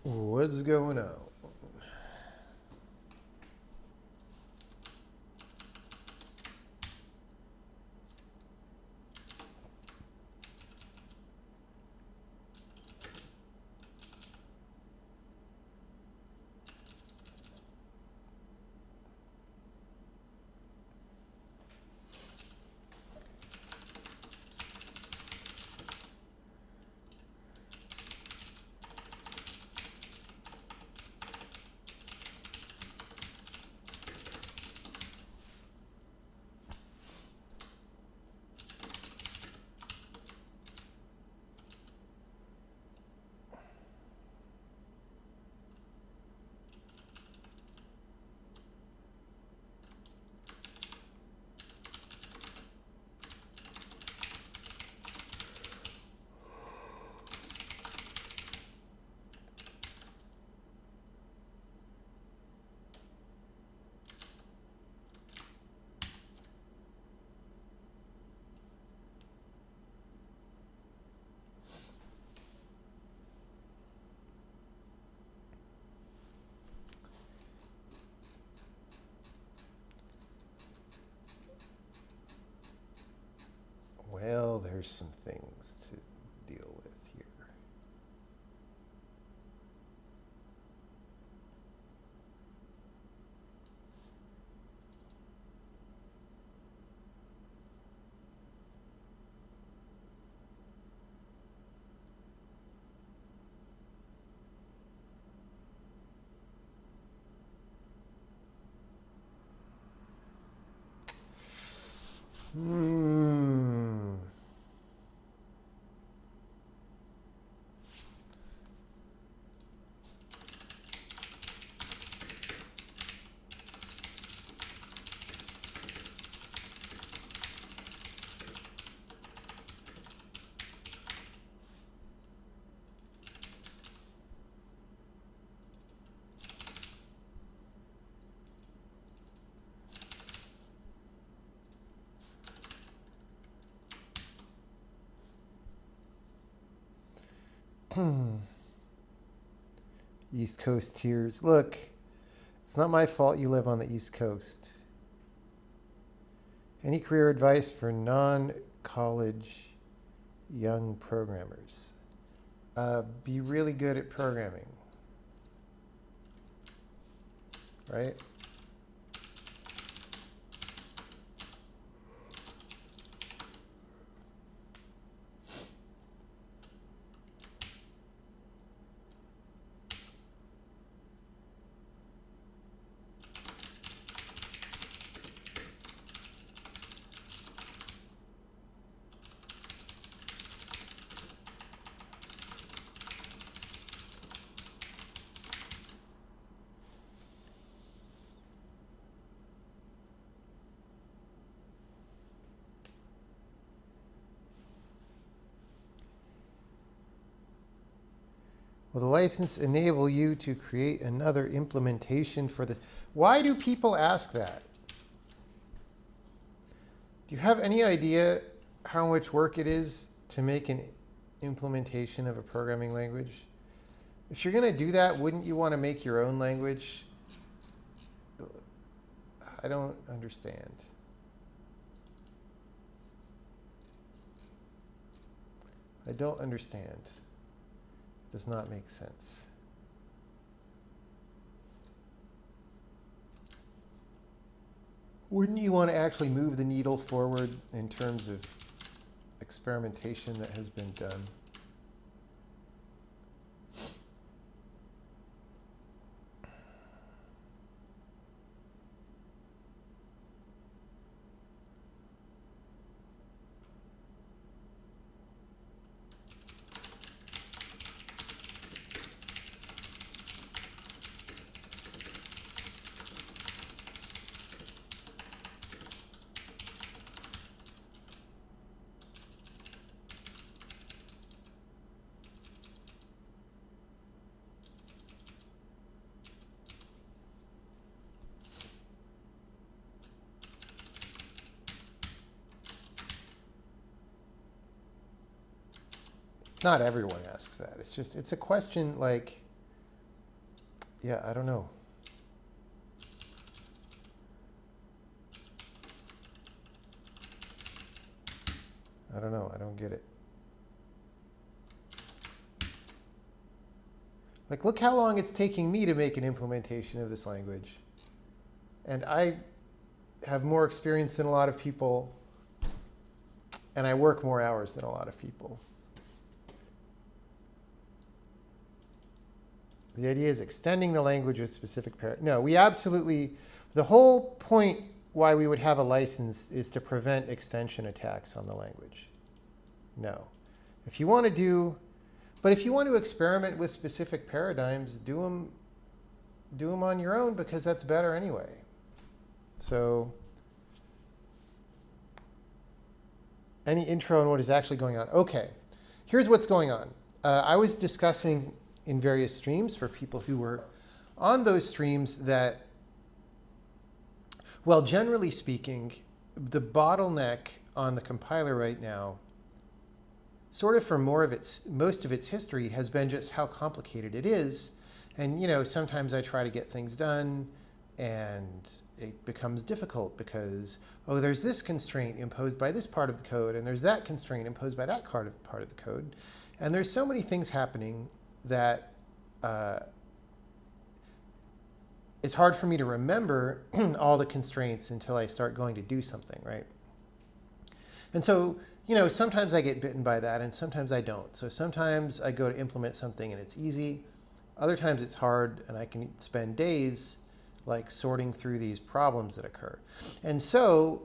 What's going on? Well, there's some things to deal with here. East Coast tears. Look, it's not my fault you live on the East Coast. Any career advice for non-college young programmers? Be really good at programming, right? Will the license enable you to create another implementation for the... Why do people ask that? Do you have any idea how much work it is to make an implementation of a programming language? If you're going to do that, wouldn't you want to make your own language? I don't understand. I don't understand. Does not make sense. Wouldn't you want to actually move the needle forward in terms of experimentation that has been done? Not everyone asks that. It's just, it's a question like, yeah, I don't know. I don't know. I don't get it. Like, look how long it's taking me to make an implementation of this language. And I have more experience than a lot of people, and I work more hours than a lot of people. The idea is extending the language with specific No, we absolutely, the whole point why we would have a license is to prevent extension attacks on the language. No. If you want to do, but if you want to experiment with specific paradigms, do them on your own, because that's better anyway. So, any intro on what is actually going on? Okay, here's what's going on. I was discussing in various streams for people who were on those streams that, well, generally speaking, the bottleneck on the compiler right now, sort of for most of its history, has been just how complicated it is. And sometimes I try to get things done, and it becomes difficult because, oh, there's this constraint imposed by this part of the code, and there's that constraint imposed by that part of the code. And there's so many things happening that it's hard for me to remember all the constraints until I start going to do something, right? And so, sometimes I get bitten by that, and sometimes I don't. So sometimes I go to implement something and it's easy. Other times it's hard, and I can spend days like sorting through these problems that occur. And so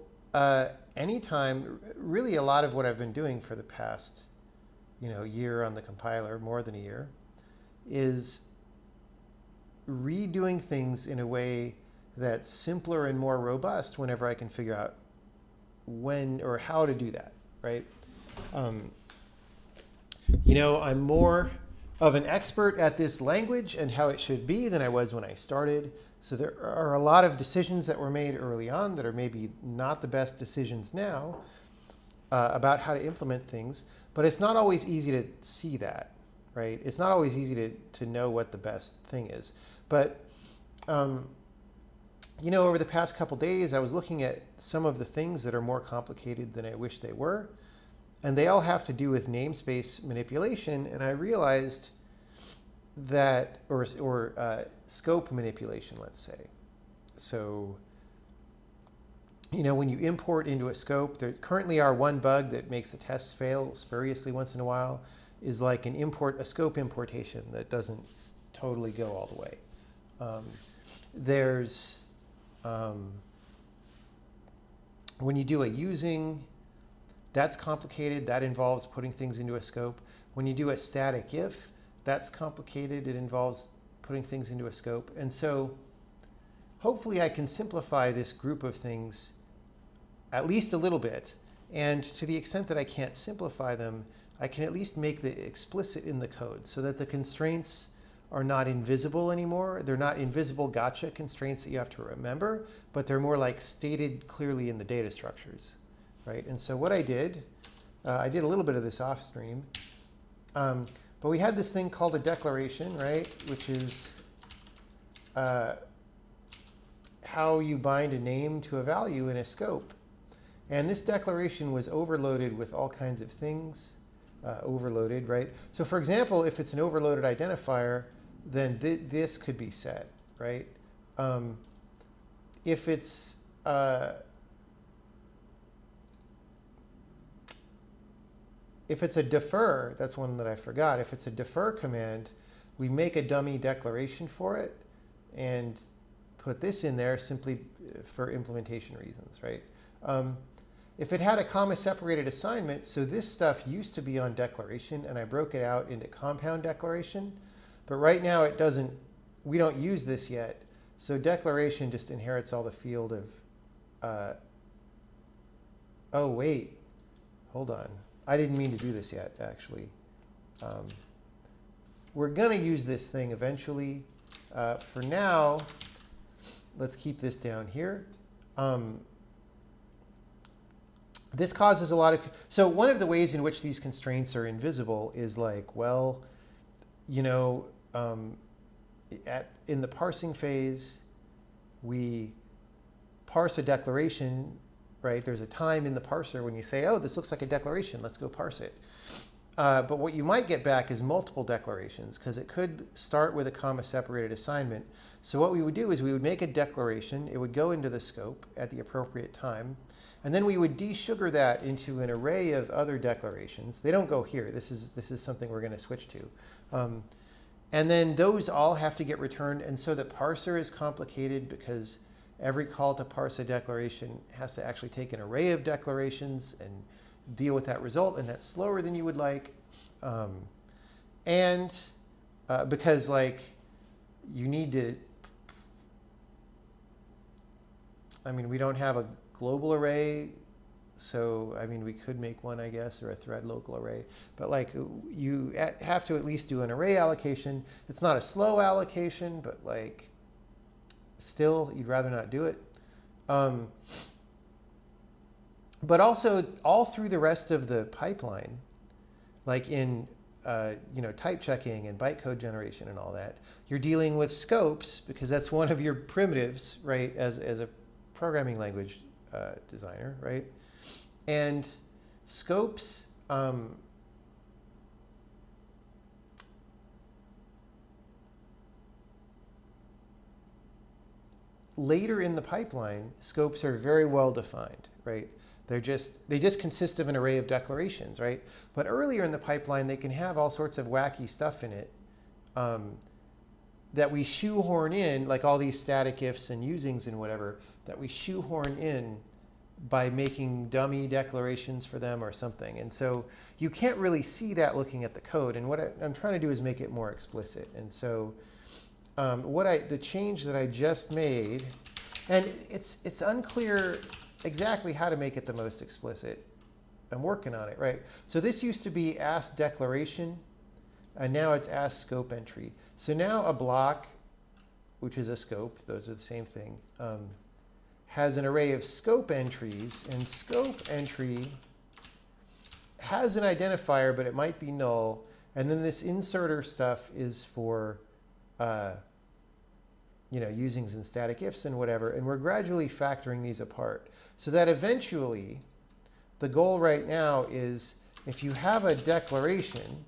anytime, really a lot of what I've been doing for the past year on the compiler, more than a year, is redoing things in a way that's simpler and more robust whenever I can figure out when or how to do that, right? I'm more of an expert at this language and how it should be than I was when I started. So there are a lot of decisions that were made early on that are maybe not the best decisions now about how to implement things. But it's not always easy to see that, right? It's not always easy to know what the best thing is. But, over the past couple days, I was looking at some of the things that are more complicated than I wish they were. And they all have to do with namespace manipulation. And I realized that, or scope manipulation, let's say. So, when you import into a scope, there currently are one bug that makes the tests fail spuriously once in a while, is like a scope importation that doesn't totally go all the way. When you do a using, that's complicated. That involves putting things into a scope. When you do a static if, that's complicated. It involves putting things into a scope. And so hopefully I can simplify this group of things at least a little bit. And to the extent that I can't simplify them, I can at least make the explicit in the code so that the constraints are not invisible anymore. They're not invisible gotcha constraints that you have to remember, but they're more like stated clearly in the data structures, right? And so what I did a little bit of this off stream, but we had this thing called a declaration, right? Which is how you bind a name to a value in a scope. And this declaration was overloaded with all kinds of things. Overloaded, right? So for example, if it's an overloaded identifier, then this could be set, right? If it's a defer, that's one that I forgot. If it's a defer command, we make a dummy declaration for it and put this in there simply for implementation reasons, right? If it had a comma-separated assignment, so this stuff used to be on declaration, and I broke it out into compound declaration. But right now it doesn't, we don't use this yet. So declaration just inherits all the field of, oh, wait, hold on. I didn't mean to do this yet, actually. We're going to use this thing eventually. For now, let's keep this down here. this causes a lot of, so one of the ways in which these constraints are invisible is like, well, you know, in the parsing phase, we parse a declaration, right? There's a time in the parser when you say, oh, this looks like a declaration, let's go parse it. But what you might get back is multiple declarations, because it could start with a comma-separated assignment. So what we would do is we would make a declaration, it would go into the scope at the appropriate time, and then we would desugar that into an array of other declarations. They don't go here. This is something we're going to switch to. And then those all have to get returned. And so the parser is complicated because every call to parse a declaration has to actually take an array of declarations and deal with that result. And that's slower than you would like. Because like you need to, I mean, we don't have a global array, so I mean we could make one, I guess, or a thread local array, but like you have to at least do an array allocation. It's not a slow allocation, but like still you'd rather not do it. But also all through the rest of the pipeline, like in you know, type checking and bytecode generation and all that, you're dealing with scopes because that's one of your primitives, right, as a programming language designer, right? And scopes, later in the pipeline, scopes are very well defined, right? They just consist of an array of declarations, right? But earlier in the pipeline, they can have all sorts of wacky stuff in it that we shoehorn in, like all these static ifs and usings and whatever, that we shoehorn in by making dummy declarations for them or something. And so you can't really see that looking at the code. And what I'm trying to do is make it more explicit. And so the change that I just made, and it's unclear exactly how to make it the most explicit. I'm working on it, right? So this used to be ask declaration, and now it's ask scope entry. So now a block, which is a scope, those are the same thing, has an array of scope entries, and scope entry has an identifier, but it might be null. And then this inserter stuff is for you know, usings and static ifs and whatever. And we're gradually factoring these apart so that eventually the goal right now is if you have a declaration,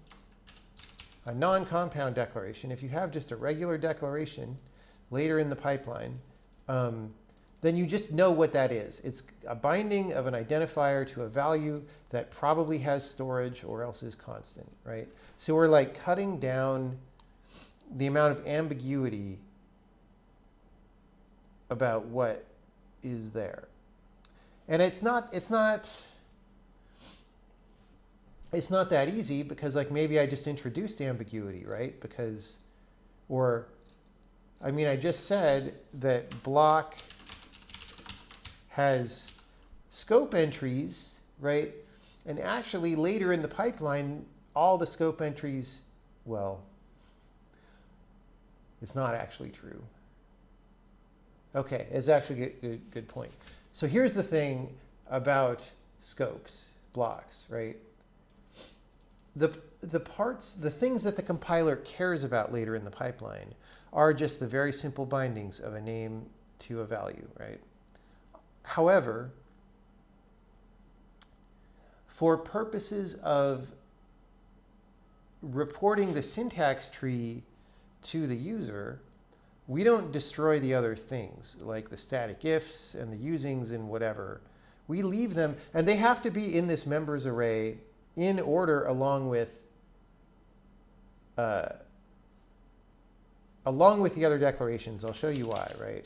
a non-compound declaration, if you have just a regular declaration later in the pipeline, then you just know what that is. It's a binding of an identifier to a value that probably has storage or else is constant, right? So we're like cutting down the amount of ambiguity about what is there. And it's not that easy because like maybe I just introduced ambiguity, right? Because, or, I mean, I just said that block has scope entries, right? And actually later in the pipeline, all the scope entries, well, it's not actually true. Okay, it's actually a good point. So here's the thing about scopes, blocks, right? The things that the compiler cares about later in the pipeline are just the very simple bindings of a name to a value, right? However, for purposes of reporting the syntax tree to the user, we don't destroy the other things like the static ifs and the usings and whatever. We leave them, and they have to be in this members array in order along with the other declarations. I'll show you why, right?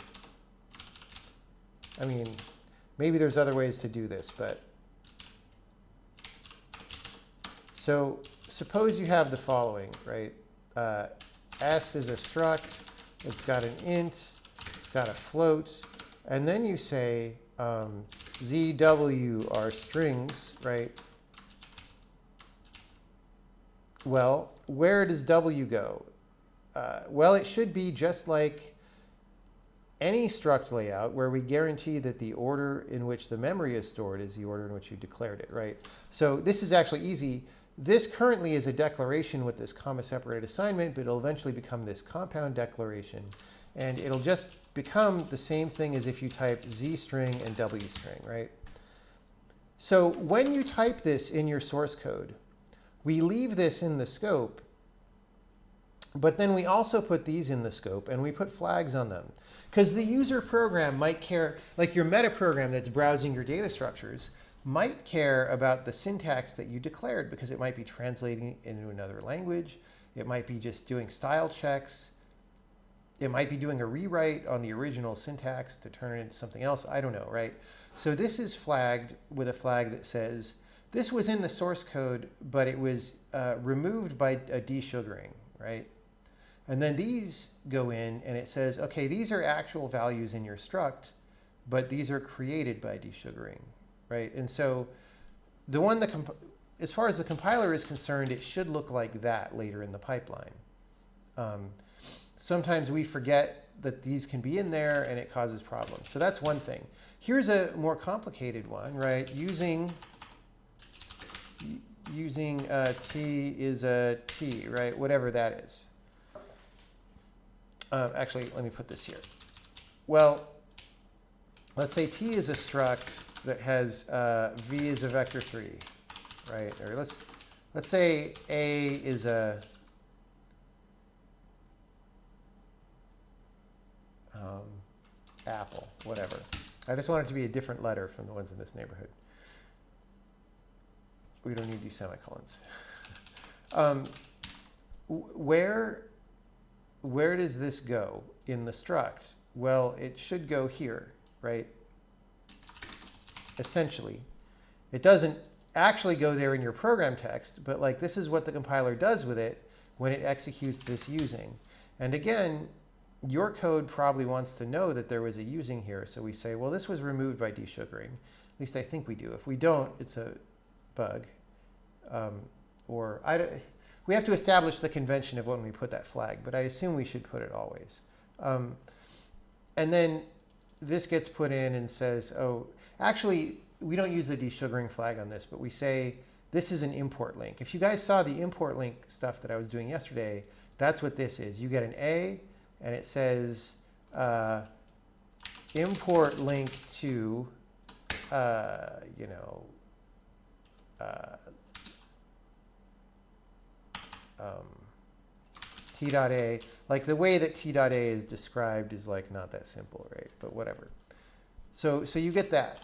I mean, maybe there's other ways to do this, but so suppose you have the following, right? S is a struct, it's got an int, it's got a float, and then you say ZW are strings, right? Well, where does W go? Well, it should be just like any struct layout where we guarantee that the order in which the memory is stored is the order in which you declared it, right? So this is actually easy. This currently is a declaration with this comma-separated assignment, but it'll eventually become this compound declaration. And it'll just become the same thing as if you type Z string and W string, right? So when you type this in your source code, we leave this in the scope, but then we also put these in the scope and we put flags on them. Because the user program might care, like your meta program that's browsing your data structures, might care about the syntax that you declared because it might be translating into another language. It might be just doing style checks. It might be doing a rewrite on the original syntax to turn it into something else. I don't know, right? So this is flagged with a flag that says, this was in the source code, but it was removed by a desugaring, right? And then these go in and it says, okay, these are actual values in your struct, but these are created by desugaring, right? And so the one that, as far as the compiler is concerned, it should look like that later in the pipeline. Sometimes we forget that these can be in there and it causes problems. So that's one thing. Here's a more complicated one, right? Using T is a T, right? Whatever that is. Actually, let me put this here. Well, let's say T is a struct that has V is a vector 3, right? Or let's say A is a apple, whatever. I just want it to be a different letter from the ones in this neighborhood. We don't need these semicolons. Where does this go in the struct? Well, it should go here, right? Essentially. It doesn't actually go there in your program text, but like this is what the compiler does with it when it executes this using. And again, your code probably wants to know that there was a using here. So we say, well, this was removed by desugaring. At least I think we do. If we don't, it's a bug. We have to establish the convention of when we put that flag, but I assume we should put it always. And then this gets put in and says, oh, actually, we don't use the desugaring flag on this, but we say this is an import link. If you guys saw the import link stuff that I was doing yesterday, that's what this is. You get an A, and it says import link to, T.A. Like the way that T.A is described is like not that simple, right? But whatever. So you get that.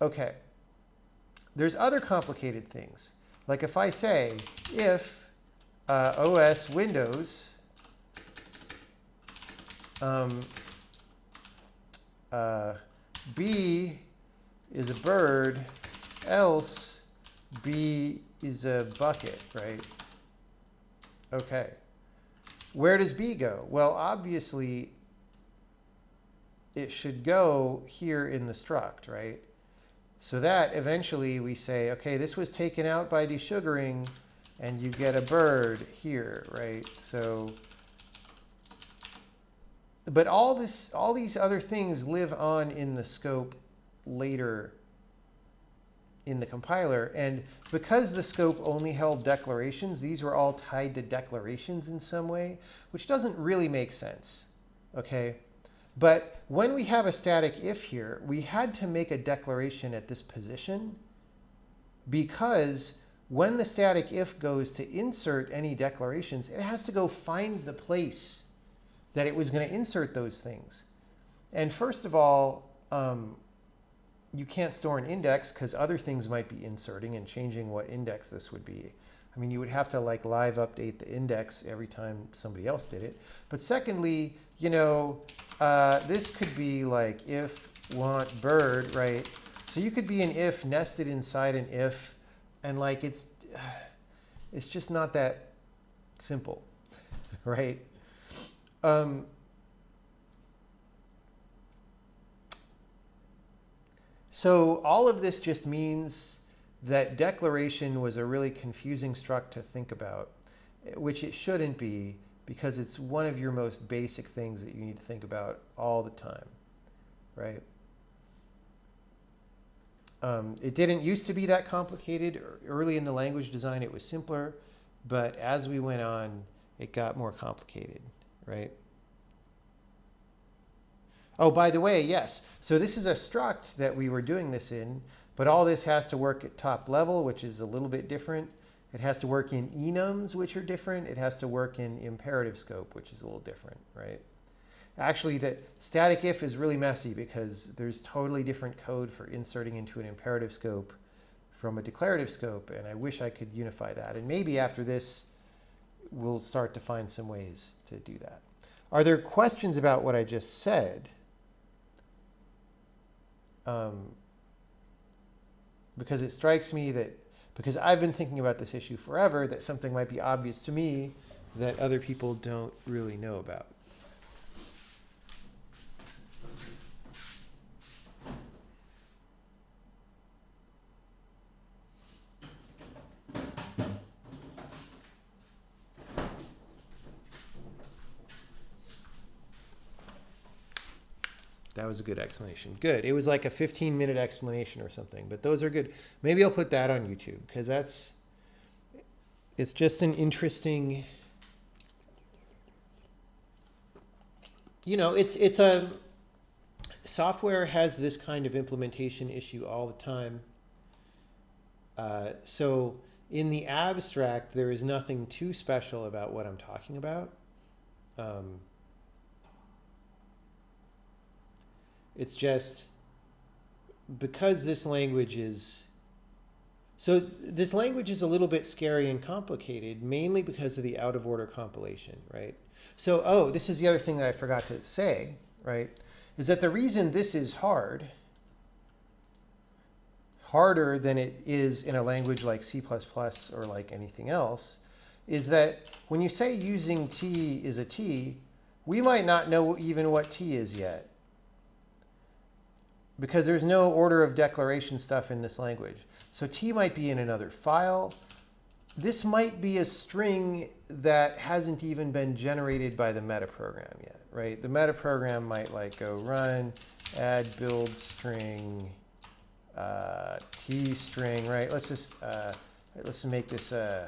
Okay. There's other complicated things. Like if I say if OS Windows B is a bird, else B is a bucket, right? Okay. Where does B go? Well, obviously, it should go here in the struct, right? So that eventually we say, okay, this was taken out by desugaring, and you get a bird here, right? So, but all these other things live on in the scope later in the compiler. And because the scope only held declarations, these were all tied to declarations in some way, which doesn't really make sense, okay? But when we have a static if here, we had to make a declaration at this position because when the static if goes to insert any declarations, it has to go find the place that it was going to insert those things. And first of all, you can't store an index because other things might be inserting and changing what index this would be. I mean, you would have to like live update the index every time somebody else did it. But secondly, this could be like if want bird, right? So you could be an if nested inside an if, and like it's just not that simple, right? So all of this just means that declaration was a really confusing struct to think about, which it shouldn't be. because it's one of your most basic things that you need to think about all the time, right? It didn't used to be that complicated. Early in the language design, it was simpler, but as we went on, it got more complicated, right? Oh, by the way, yes. So this is a struct that we were doing this in, but all this has to work at top level, which is a little bit different. It has to work in enums, which are different. It has to work in imperative scope, which is a little different, right? Actually, the static if is really messy because there's totally different code for inserting into an imperative scope from a declarative scope, and I wish I could unify that. And maybe after this, we'll start to find some ways to do that. Are there questions about what I just said? Because it strikes me that, because I've been thinking about this issue forever, that something might be obvious to me that other people don't really know about. That was a good explanation. Good. It was like a 15-minute explanation or something, but those are good. Maybe I'll put that on YouTube because it's just an interesting, it's a, software has this kind of implementation issue all the time. So in the abstract, there is nothing too special about what I'm talking about. It's just because this language is, so this language is a little bit scary and complicated, mainly because of the out of order compilation, right? So, oh, this is the other thing that I forgot to say, right? Is that the reason this is hard, harder than it is in a language like C++ or like anything else, is that when you say using T is a T, we might not know even what T is yet, because there's no order of declaration stuff in this language. So T might be in another file. This might be a string that hasn't even been generated by the metaprogram yet, right? The metaprogram might like go run, add build string, T string, right? Let's just, let's make this, so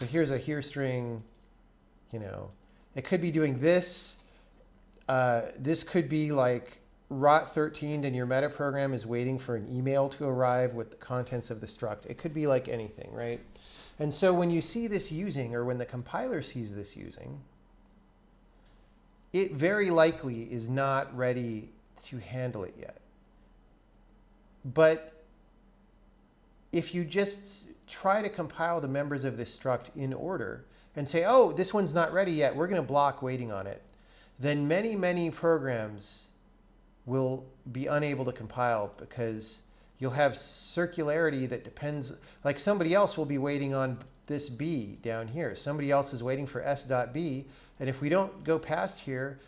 here's a here string, It could be doing this. This could be like rot 13 and your metaprogram is waiting for an email to arrive with the contents of the struct. It could be like anything, right? And so when you see this using, or when the compiler sees this using, it very likely is not ready to handle it yet. But if you just try to compile the members of this struct in order, and say, oh, this one's not ready yet, we're going to block waiting on it, then many, many programs will be unable to compile because you'll have circularity that depends, like somebody else will be waiting on this B down here. Somebody else is waiting for S.B, and if we don't go past here,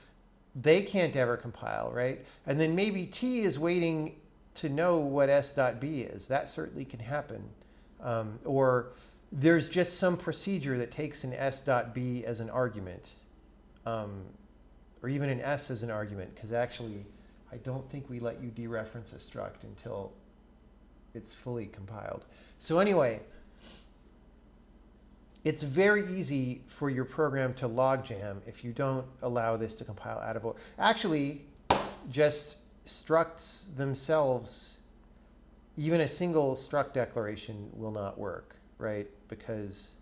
they can't ever compile, right? And then maybe T is waiting to know what S.B is. That certainly can happen. Or there's just some procedure that takes an S.B as an argument, or even an S as an argument, because actually I don't think we let you dereference a struct until it's fully compiled. So anyway, it's very easy for your program to logjam if you don't allow this to compile out of order. Actually, just structs themselves, even a single struct declaration will not work, right? Because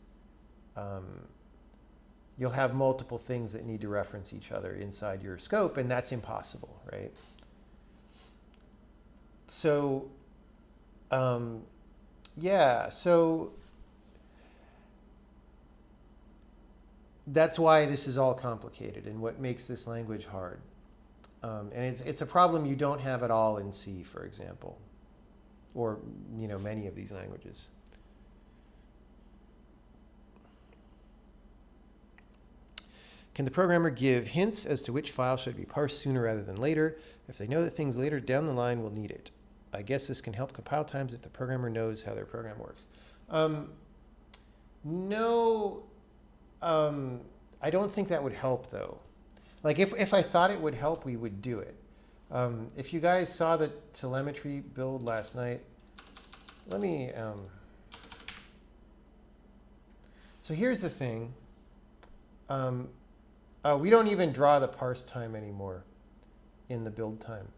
you'll have multiple things that need to reference each other inside your scope, and that's impossible, right? So, yeah, so that's why this is all complicated and what makes this language hard. And it's a problem you don't have at all in C, for example, or many of these languages. Can the programmer give hints as to which file should be parsed sooner rather than later if they know that things later down the line will need it? I guess this can help compile times if the programmer knows how their program works. No, I don't think that would help though. Like if I thought it would help, we would do it. If you guys saw the telemetry build last night, let me, so here's the thing. We don't even draw the parse time anymore in the build time.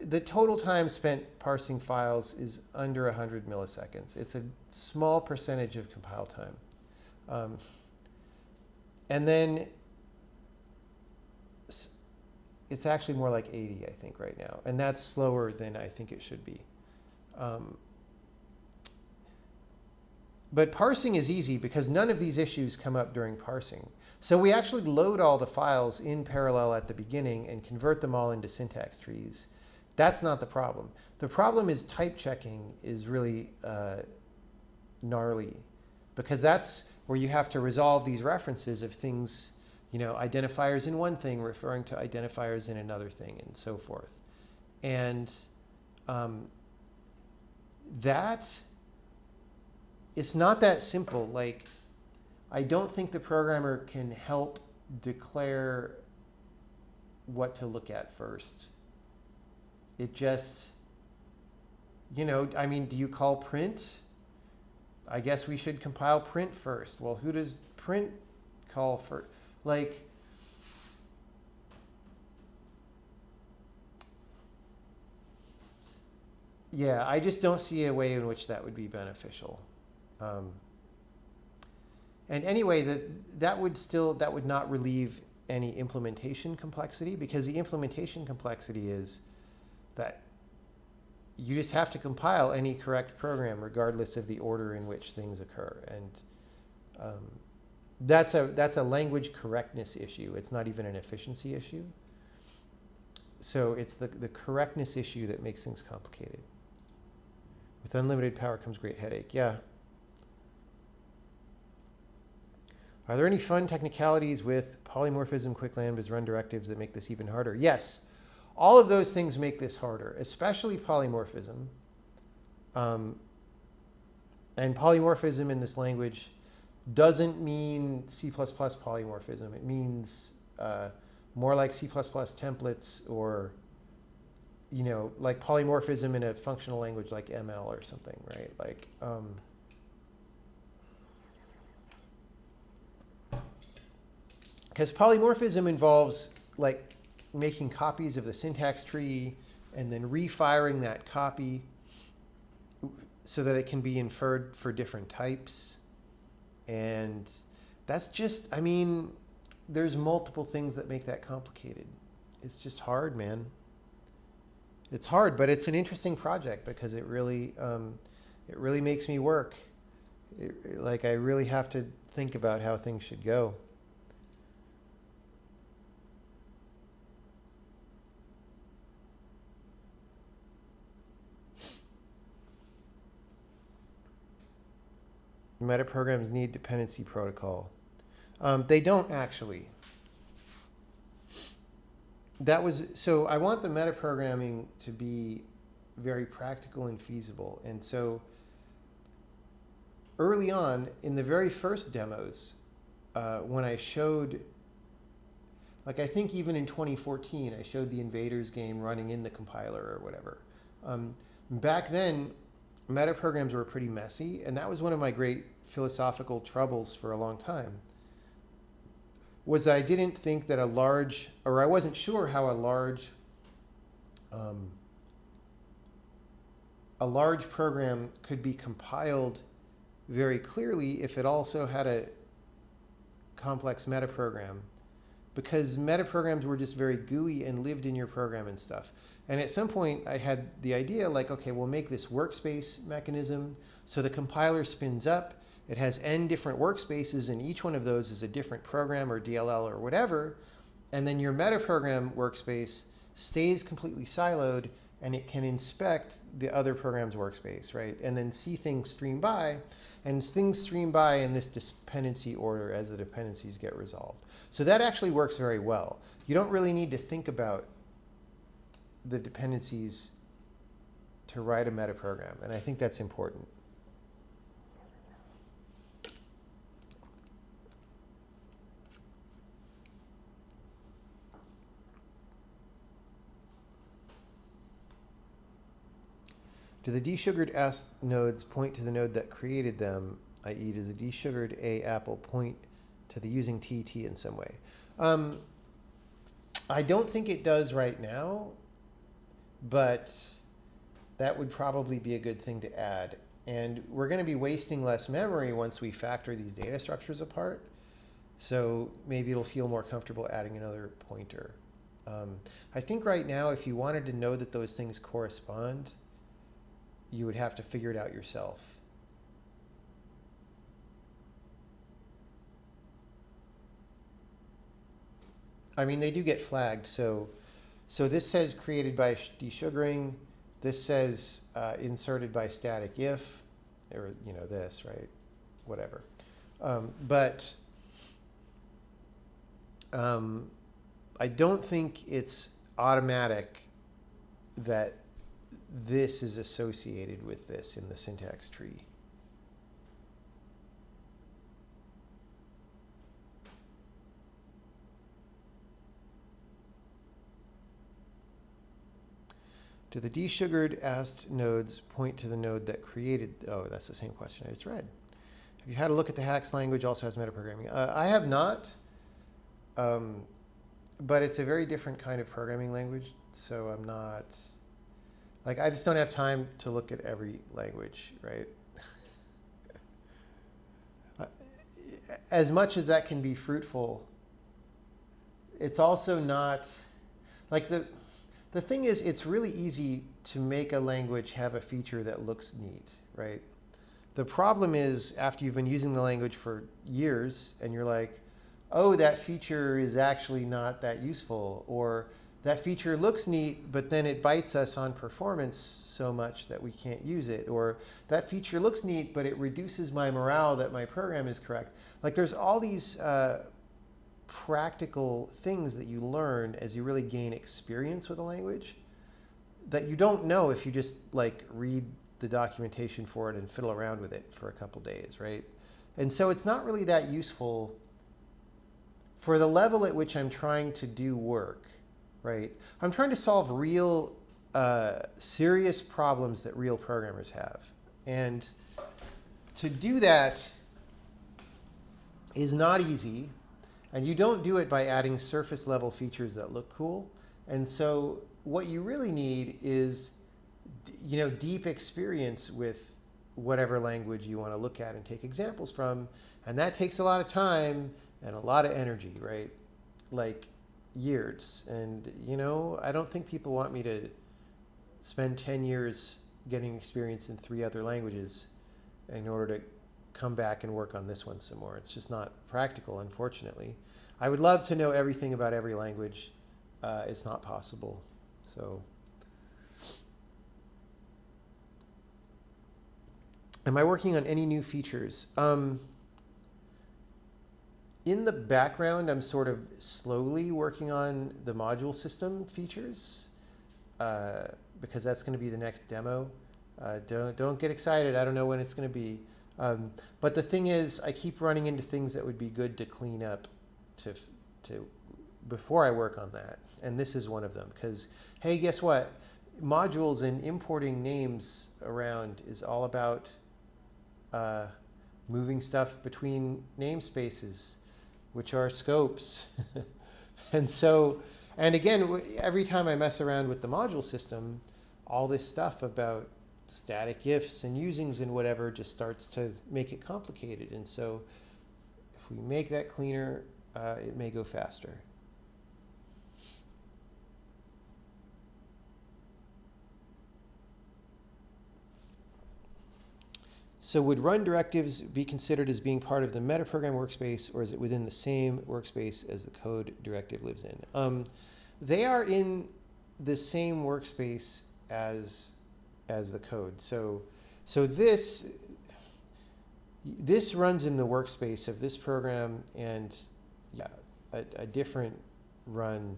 The total time spent parsing files is under 100 milliseconds. It's a small percentage of compile time. And then it's actually more like 80, I think, right now. And that's slower than I think it should be. But parsing is easy because none of these issues come up during parsing. So we actually load all the files in parallel at the beginning and convert them all into syntax trees. That's not the problem. The problem is type checking is really gnarly, because that's where you have to resolve these references of things, identifiers in one thing referring to identifiers in another thing and so forth. And it's not that simple. Like, I don't think the programmer can help declare what to look at first. It just, I mean, do you call print? I guess we should compile print first. Well, who does print call for? Like, yeah, I just don't see a way in which that would be beneficial. And anyway, that would not relieve any implementation complexity, because the implementation complexity is that you just have to compile any correct program regardless of the order in which things occur. And that's a language correctness issue. It's not even an efficiency issue. So it's the correctness issue that makes things complicated. With unlimited power comes great headache. Yeah. Are there any fun technicalities with polymorphism, quick lambdas, run directives that make this even harder? Yes. All of those things make this harder, especially polymorphism. And polymorphism in this language doesn't mean C++ polymorphism. It means more like C++ templates, or like polymorphism in a functional language like ML or something, right? Like, because polymorphism involves like making copies of the syntax tree and then refiring that copy so that it can be inferred for different types. And that's just, I mean, there's multiple things that make that complicated. It's just hard, man. It's hard, but it's an interesting project because it really makes me work. Like, I really have to think about how things should go. Metaprograms need dependency protocol. They don't actually. So I want the metaprogramming to be very practical and feasible. And so early on, in the very first demos, when I showed, like I think even in 2014, I showed the Invaders game running in the compiler or whatever. Back then, metaprograms were pretty messy, and that was one of my great philosophical troubles for a long time, was that I didn't think that I wasn't sure how a large program could be compiled very clearly if it also had a complex metaprogram, because metaprograms were just very gooey and lived in your program and stuff. And at some point I had the idea, like, okay, we'll make this workspace mechanism so the compiler spins up. It has n different workspaces, and each one of those is a different program or DLL or whatever. And then your metaprogram workspace stays completely siloed, and it can inspect the other program's workspace, right? And then see things stream by, and things stream by in this dependency order as the dependencies get resolved. So that actually works very well. You don't really need to think about the dependencies to write a metaprogram, and I think that's important. Do the desugared S nodes point to the node that created them, i.e. does the desugared A apple point to the using TT in some way? I don't think it does right now, but that would probably be a good thing to add. And we're going to be wasting less memory once we factor these data structures apart. So maybe it'll feel more comfortable adding another pointer. I think right now, if you wanted to know that those things correspond, you would have to figure it out yourself. I mean, they do get flagged. So this says created by desugaring. This says inserted by static if, or this, right? Whatever. But I don't think it's automatic that this is associated with this in the syntax tree. Do the desugared asked nodes point to the node that created? Oh, that's the same question I just read. Have you had a look at the Hax language? Also has metaprogramming. I have not, but it's a very different kind of programming language. So I'm not, like, I just don't have time to look at every language, right? As much as that can be fruitful, it's also not, like the thing is, it's really easy to make a language have a feature that looks neat, right? The problem is after you've been using the language for years and you're like, oh, that feature is actually not that useful, or that feature looks neat, but then it bites us on performance so much that we can't use it, or that feature looks neat, but it reduces my morale that my program is correct. Like there's all these practical things that you learn as you really gain experience with a language that you don't know if you just like read the documentation for it and fiddle around with it for a couple days, right? And so it's not really that useful for the level at which I'm trying to do work, right? I'm trying to solve real serious problems that real programmers have. And to do that is not easy. And you don't do it by adding surface level features that look cool. And so what you really need is, deep experience with whatever language you want to look at and take examples from. And that takes a lot of time and a lot of energy, right? Like years. And, I don't think people want me to spend 10 years getting experience in 3 other languages in order to come back and work on this one some more. It's just not practical, unfortunately. I would love to know everything about every language. It's not possible. So, am I working on any new features? In the background, I'm sort of slowly working on the module system features because that's going to be the next demo. Don't get excited. I don't know when it's going to be. But the thing is, I keep running into things that would be good to clean up to before I work on that. And this is one of them. Because, hey, guess what? Modules and importing names around is all about moving stuff between namespaces, which are scopes. And again, every time I mess around with the module system, all this stuff about static ifs and usings and whatever just starts to make it complicated. And so if we make that cleaner, it may go faster. So would run directives be considered as being part of the metaprogram workspace, or is it within the same workspace as the code directive lives in? They are in the same workspace as the code. So this runs in the workspace of this program, and yeah, a different run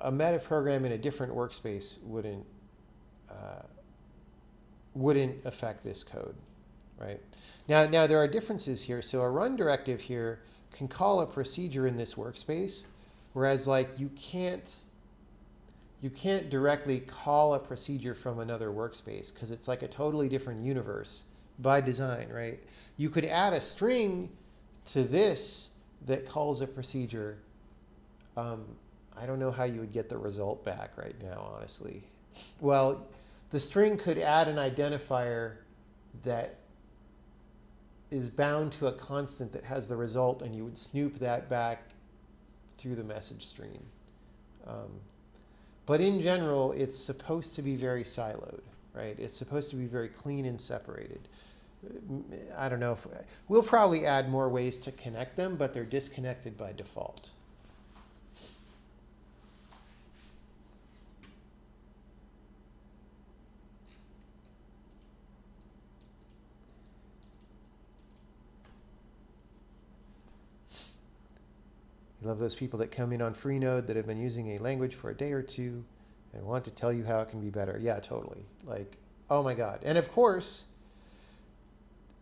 a meta program in a different workspace wouldn't affect this code, right? Now there are differences here. So a run directive here can call a procedure in this workspace, whereas like you can't directly call a procedure from another workspace because it's like a totally different universe by design, right? You could add a string to this that calls a procedure. I don't know how you would get the result back right now, honestly. Well, the string could add an identifier that is bound to a constant that has the result, and you would snoop that back through the message stream. But in general, it's supposed to be very siloed, right? It's supposed to be very clean and separated. I don't know if we'll probably add more ways to connect them, but they're disconnected by default. You love those people that come in on Freenode that have been using a language for a day or two and want to tell you how it can be better. Yeah, totally. Like, oh my God. And of course,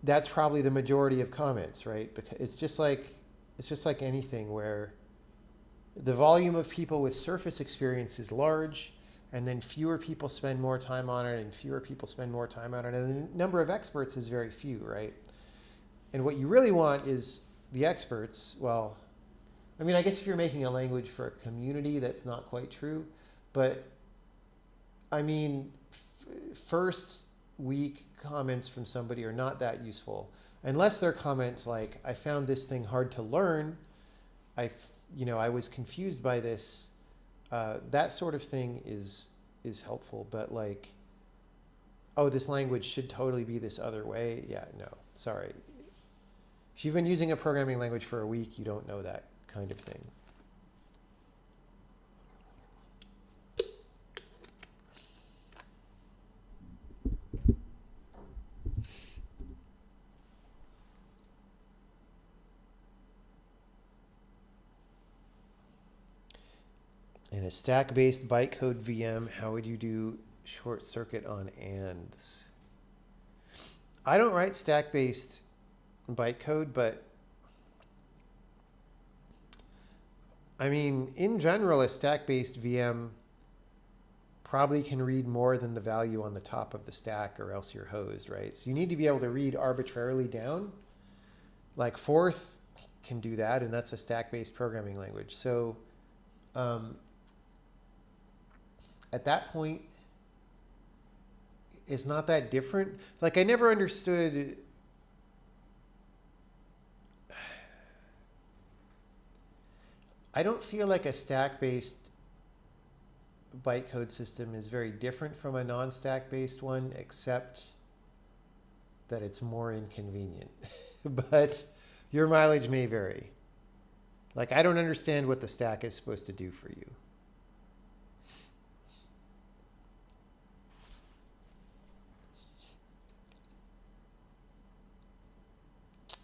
that's probably the majority of comments, right? Because it's just like anything where the volume of people with surface experience is large, and then fewer people spend more time on it, and fewer people spend more time on it, and the number of experts is very few, right? And what you really want is the experts. Well, I mean, I guess if you're making a language for a community, that's not quite true. But I mean, first week comments from somebody are not that useful. Unless they're comments like, I found this thing hard to learn. I was confused by this. That sort of thing is helpful. But like, oh, this language should totally be this other way. Yeah, no, sorry. If you've been using a programming language for a week, you don't know that kind of thing. In a stack-based bytecode VM, how would you do short circuit on ands? I don't write stack-based bytecode, but I mean, in general, a stack-based VM probably can read more than the value on the top of the stack, or else you're hosed, right? So you need to be able to read arbitrarily down. Like Forth can do that, and that's a stack-based programming language. So at that point, it's not that different. Like I never understood. I don't feel like a stack-based bytecode system is very different from a non-stack-based one, except that it's more inconvenient. But your mileage may vary. Like, I don't understand what the stack is supposed to do for you.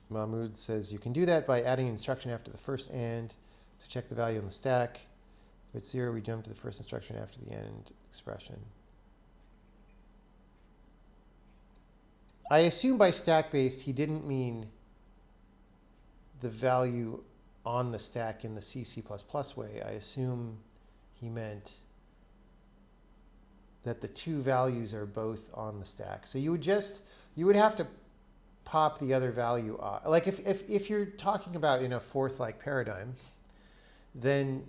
Mahmoud says you can do that by adding an instruction after the first AND to check the value on the stack. If it's 0, we jump to the first instruction after the AND expression. I assume by stack-based he didn't mean the value on the stack in the C++ way. I assume he meant that the two values are both on the stack. So you would have to pop the other value off. Like if you're talking about in a Forth-like paradigm, then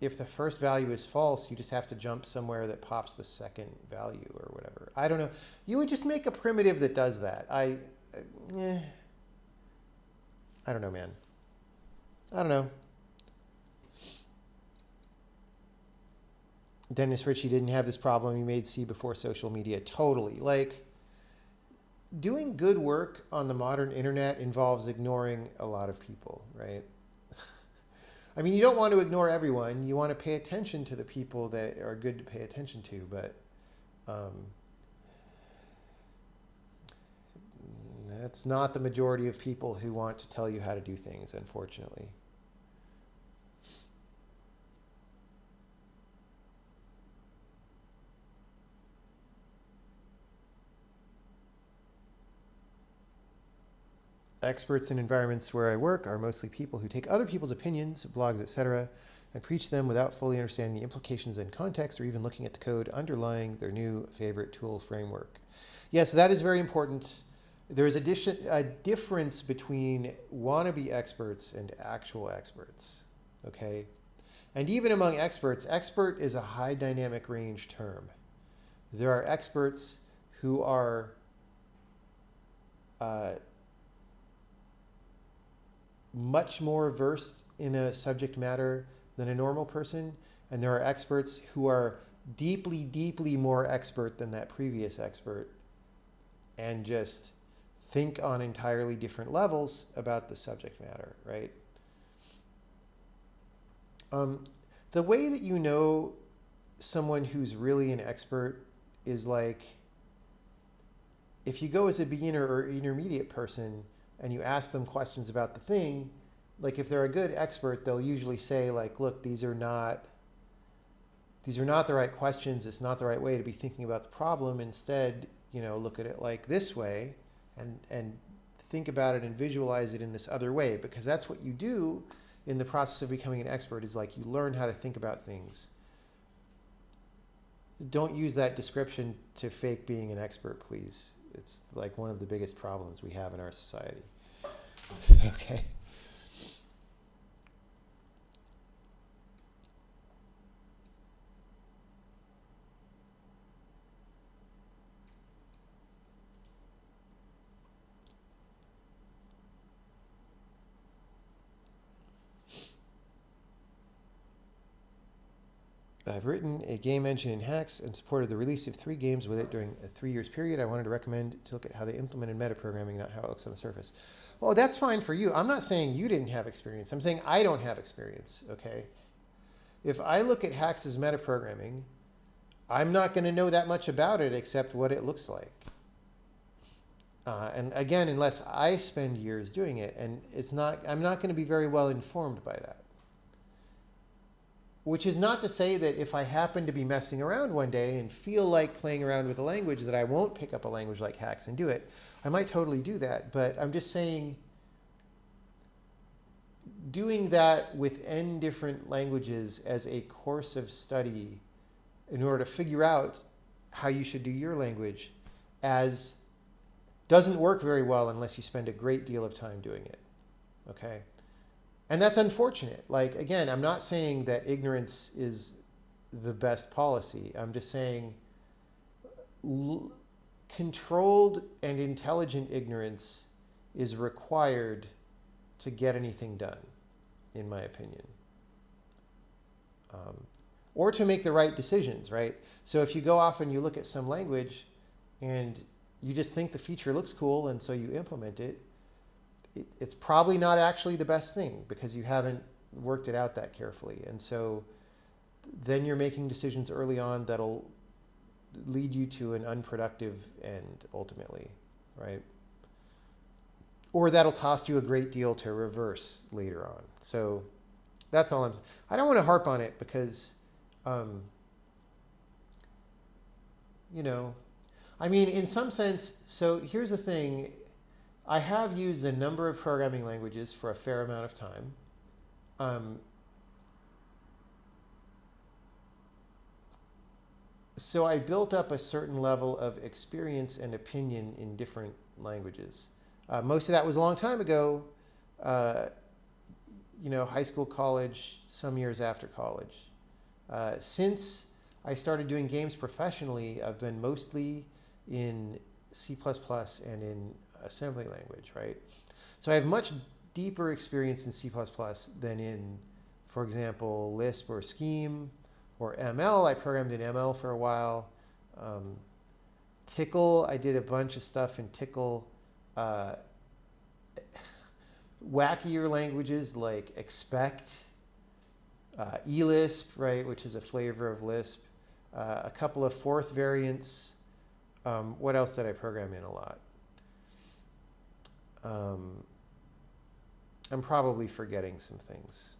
if the first value is false, you just have to jump somewhere that pops the second value or whatever. I don't know. You would just make a primitive that does that. I don't know, man. I don't know. Dennis Ritchie didn't have this problem. He made C before social media. Totally. Like, doing good work on the modern internet involves ignoring a lot of people, right? I mean, you don't want to ignore everyone. You want to pay attention to the people that are good to pay attention to, but that's not the majority of people who want to tell you how to do things, unfortunately. Experts in environments where I work are mostly people who take other people's opinions, blogs, etc., and preach them without fully understanding the implications and context or even looking at the code underlying their new favorite tool framework. Yes, that is very important. There is a difference between wannabe experts and actual experts, okay? And even among experts, expert is a high dynamic range term. There are experts who are much more versed in a subject matter than a normal person, and there are experts who are deeply, deeply more expert than that previous expert and just think on entirely different levels about the subject matter, right? The way that you know someone who's really an expert is like, if you go as a beginner or intermediate person and you ask them questions about the thing, like if they're a good expert, they'll usually say like, look, these are not the right questions. It's not the right way to be thinking about the problem. Instead, look at it like this way and think about it and visualize it in this other way, because that's what you do in the process of becoming an expert, is like you learn how to think about things. Don't use that description to fake being an expert, please. It's like one of the biggest problems we have in our society. Okay. I've written a game engine in Hacks and supported the release of 3 games with it during a 3 years period. I wanted to recommend to look at how they implemented metaprogramming, not how it looks on the surface. Well, that's fine for you. I'm not saying you didn't have experience. I'm saying I don't have experience, okay? If I look at Hacks as metaprogramming, I'm not going to know that much about it except what it looks like. And again, unless I spend years doing it, and I'm not going to be very well informed by that. Which is not to say that if I happen to be messing around one day and feel like playing around with a language, that I won't pick up a language like Hacks and do it. I might totally do that, but I'm just saying doing that with n different languages as a course of study in order to figure out how you should do your language doesn't work very well unless you spend a great deal of time doing it, okay? And that's unfortunate. Like, again, I'm not saying that ignorance is the best policy. I'm just saying controlled and intelligent ignorance is required to get anything done, in my opinion. Or to make the right decisions, right? So if you go off and you look at some language and you just think the feature looks cool and so you implement it, it's probably not actually the best thing because you haven't worked it out that carefully. And so then you're making decisions early on that'll lead you to an unproductive end ultimately, right? Or that'll cost you a great deal to reverse later on. So that's all I'm saying. I don't want to harp on it because, I mean, in some sense, so here's the thing. I have used a number of programming languages for a fair amount of time. So I built up a certain level of experience and opinion in different languages. Most of that was a long time ago, high school, college, some years after college. Since I started doing games professionally, I've been mostly in C++ and in assembly language, right? So I have much deeper experience in C++ than in, for example, Lisp or Scheme or ML. I programmed in ML for a while. Tickle, I did a bunch of stuff in Tickle. Wackier languages like Expect, eLisp, right, which is a flavor of Lisp. A couple of Forth variants. What else did I program in a lot? I'm probably forgetting some things.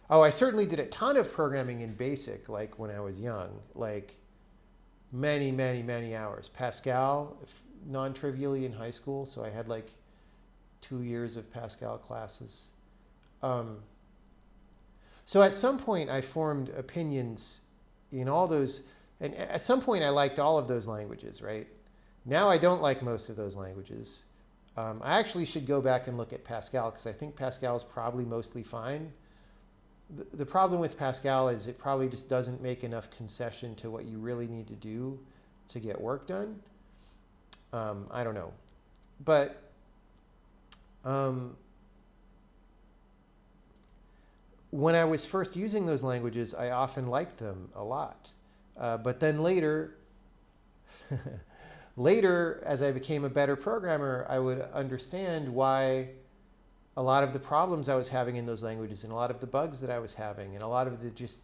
Oh, I certainly did a ton of programming in BASIC, like when I was young, like many, many, many hours. Pascal, non-trivially in high school, so I had like 2 years of Pascal classes. So at some point I formed opinions in all those, and at some point I liked all of those languages, right? Now I don't like most of those languages. I actually should go back and look at Pascal because I think Pascal is probably mostly fine. The problem with Pascal is it probably just doesn't make enough concession to what you really need to do to get work done. I don't know. But when I was first using those languages, I often liked them a lot. But then later, as I became a better programmer, I would understand why a lot of the problems I was having in those languages and a lot of the bugs that I was having and a lot of the just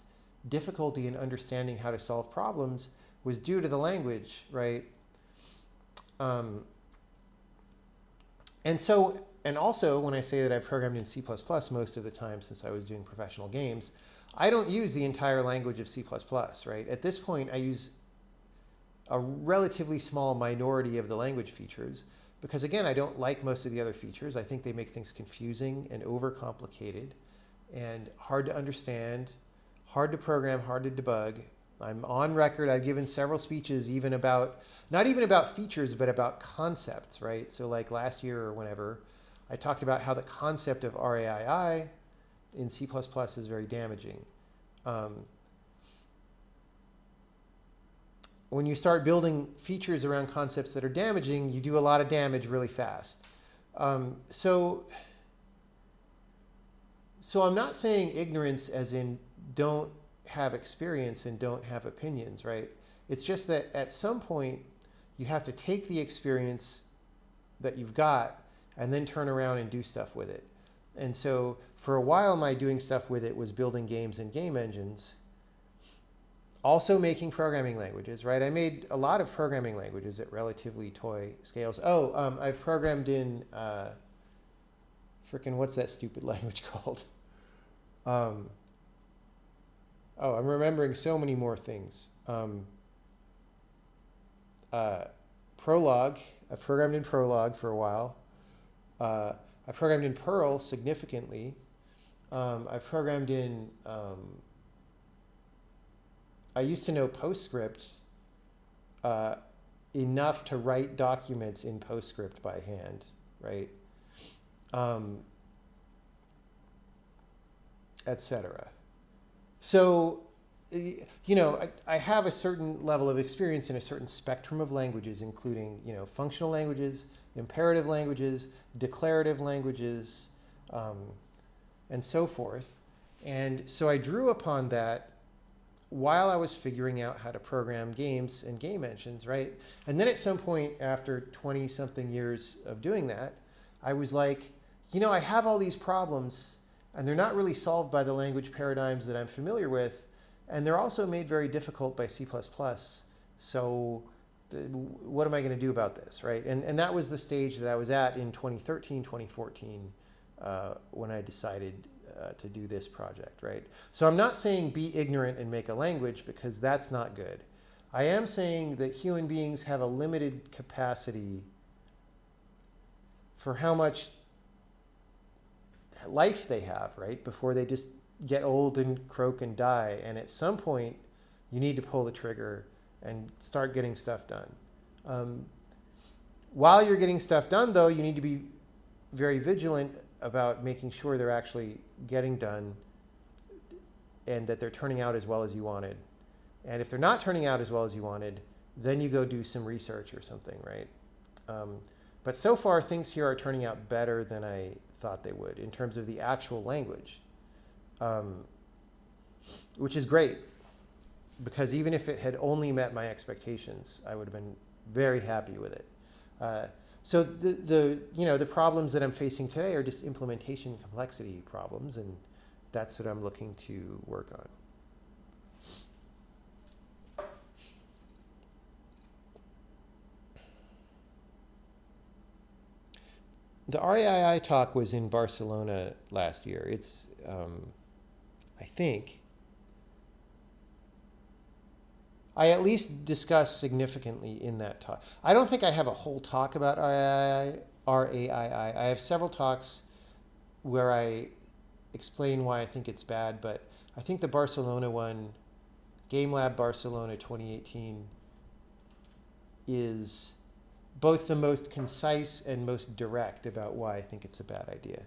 difficulty in understanding how to solve problems was due to the language, right? And also, when I say that I programmed in C++ most of the time since I was doing professional games, I don't use the entire language of C++, right? At this point, I use a relatively small minority of the language features because, again, I don't like most of the other features. I think they make things confusing and overcomplicated and hard to understand, hard to program, hard to debug. I'm on record. I've given several speeches even about, not even about features, but about concepts, right? So like last year or whenever, I talked about how the concept of RAII in C++ is very damaging. When you start building features around concepts that are damaging, you do a lot of damage really fast. So I'm not saying ignorance as in don't have experience and don't have opinions, right? It's just that at some point you have to take the experience that you've got and then turn around and do stuff with it. And so for a while, my doing stuff with it was building games and game engines, also making programming languages, right? I made a lot of programming languages at relatively toy scales. I've programmed in, what's that stupid language called? I'm remembering so many more things. Prolog, I programmed in Prolog for a while. I programmed in Perl significantly. I've programmed in, I used to know PostScript enough to write documents in PostScript by hand, right? Etc. So, I have a certain level of experience in a certain spectrum of languages, including, functional languages, imperative languages, declarative languages, and so forth. And so I drew upon that while I was figuring out how to program games and game engines, right? And then at some point after 20-something years of doing that, I was like, I have all these problems, and they're not really solved by the language paradigms that I'm familiar with, and they're also made very difficult by C++. So what am I going to do about this, right? And that was the stage that I was at in 2013, 2014, when I decided to do this project, right? So I'm not saying be ignorant and make a language, because that's not good. I am saying that human beings have a limited capacity for how much life they have, right? Before they just get old and croak and die. And at some point, you need to pull the trigger and start getting stuff done. While you're getting stuff done, though, you need to be very vigilant about making sure they're actually getting done and that they're turning out as well as you wanted. And if they're not turning out as well as you wanted, then you go do some research or something, right? But so far, things here are turning out better than I thought they would in terms of the actual language, which is great, because even if it had only met my expectations, I would have been very happy with it. So the problems that I'm facing today are just implementation complexity problems, and that's what I'm looking to work on. The RAII talk was in Barcelona last year. It's, I think, I at least discuss significantly in that talk. I don't think I have a whole talk about RAII. I have several talks where I explain why I think it's bad, but I think the Barcelona one, Game Lab Barcelona 2018, is both the most concise and most direct about why I think it's a bad idea.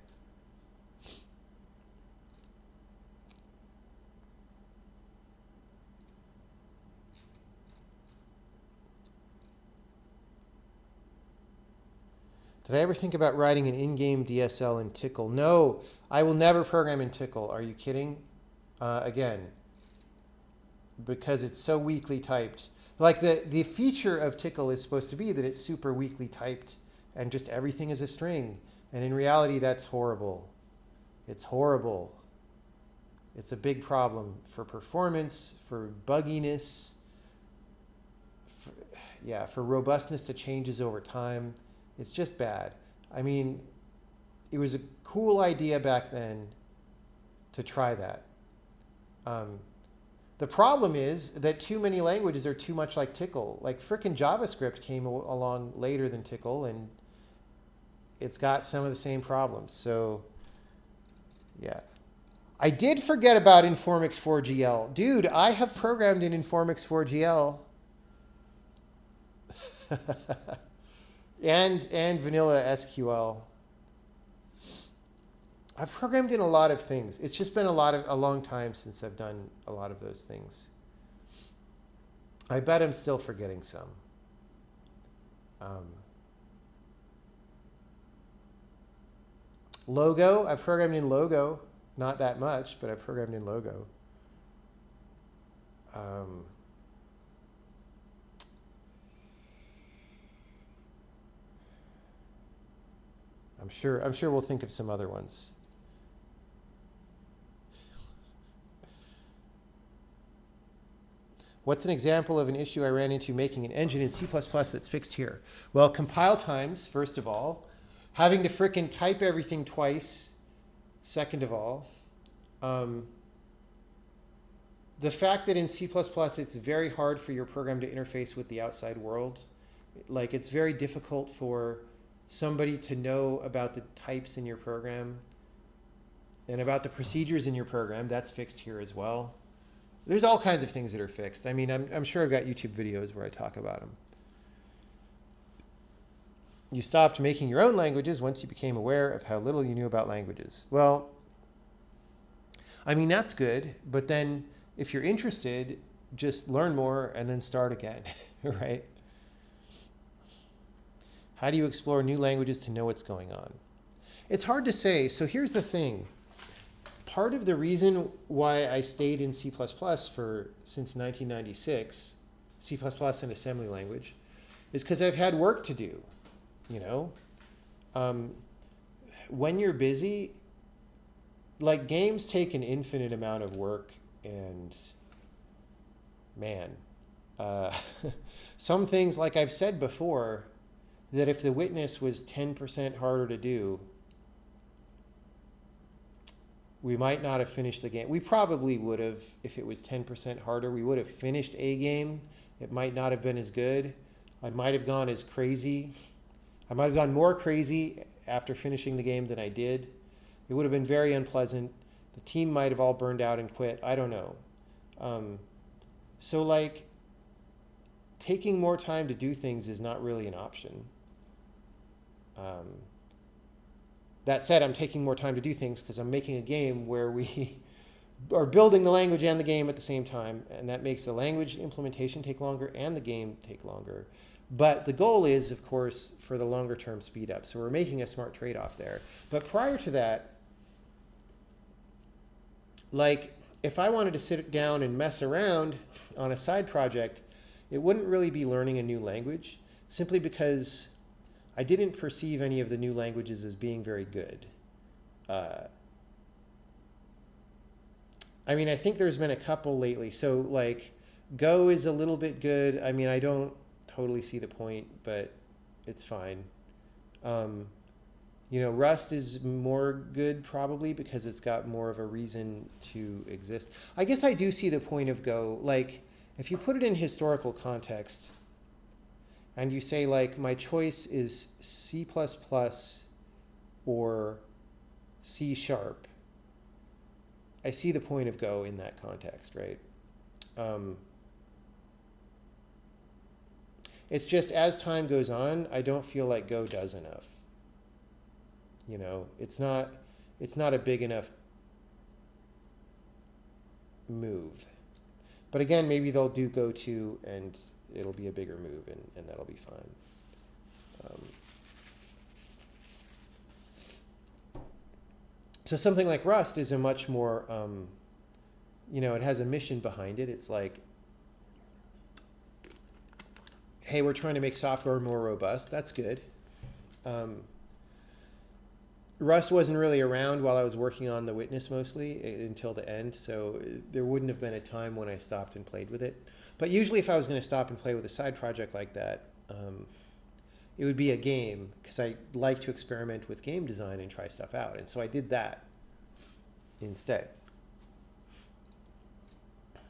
Did I ever think about writing an in-game DSL in Tickle? No, I will never program in Tickle. Are you kidding? Again, because it's so weakly typed. Like the feature of Tickle is supposed to be that it's super weakly typed and just everything is a string. And in reality, that's horrible. It's horrible. It's a big problem for performance, for bugginess, for robustness to changes over time. It's just bad. I mean, it was a cool idea back then to try that. The problem is that too many languages are too much like Tickle. Like frickin' JavaScript came along later than Tickle, and it's got some of the same problems. So, yeah. I did forget about Informix4GL. Dude, I have programmed in Informix4GL. and vanilla SQL. I've programmed in a lot of things. It's just been a long time since I've done a lot of those things. I bet I'm still forgetting some. Logo, I've programmed in Logo. Not that much, but I've programmed in Logo. I'm sure we'll think of some other ones. What's an example of an issue I ran into making an engine in C++ that's fixed here? Well, compile times, first of all. Having to frickin' type everything twice, second of all. The fact that in C++ it's very hard for your program to interface with the outside world. Like, it's very difficult for somebody to know about the types in your program and about the procedures in your program. That's fixed here as well. There's all kinds of things that are fixed. I mean, I'm sure I've got YouTube videos where I talk about them. You stopped making your own languages once you became aware of how little you knew about languages. Well, I mean, that's good. But then if you're interested, just learn more and then start again, right? How do you explore new languages to know what's going on? It's hard to say. So here's the thing. Part of the reason why I stayed in C++ since 1996, C++ and assembly language, is because I've had work to do, you know? When you're busy, like games take an infinite amount of work, and man, some things, like I've said before, that if the witness was 10% harder to do, we might not have finished the game. We probably would have, if it was 10% harder, we would have finished a game. It might not have been as good. I might have gone as crazy. I might have gone more crazy after finishing the game than I did. It would have been very unpleasant. The team might have all burned out and quit. I don't know. So like, taking more time to do things is not really an option. That said, I'm taking more time to do things because I'm making a game where we are building the language and the game at the same time, and that makes the language implementation take longer and the game take longer. But the goal is, of course, for the longer term speed up. So we're making a smart trade-off there. But prior to that, like if I wanted to sit down and mess around on a side project, it wouldn't really be learning a new language, simply because I didn't perceive any of the new languages as being very good. I mean, I think there's been a couple lately. So like Go is a little bit good. I mean, I don't totally see the point, but it's fine. You know, Rust is more good probably because it's got more of a reason to exist. I guess I do see the point of Go. Like, if you put it in historical context, and you say, like, my choice is C++ or C#, I see the point of Go in that context, right? It's just as time goes on, I don't feel like Go does enough. You know, it's not a big enough move. But again, maybe they'll do Go 2 and it'll be a bigger move, and that'll be fine. So something like Rust is a much more, you know, it has a mission behind it. It's like, hey, we're trying to make software more robust. That's good. Rust wasn't really around while I was working on The Witness mostly until the end, so there wouldn't have been a time when I stopped and played with it. But usually if I was going to stop and play with a side project like that, it would be a game, because I like to experiment with game design and try stuff out. And so I did that instead. You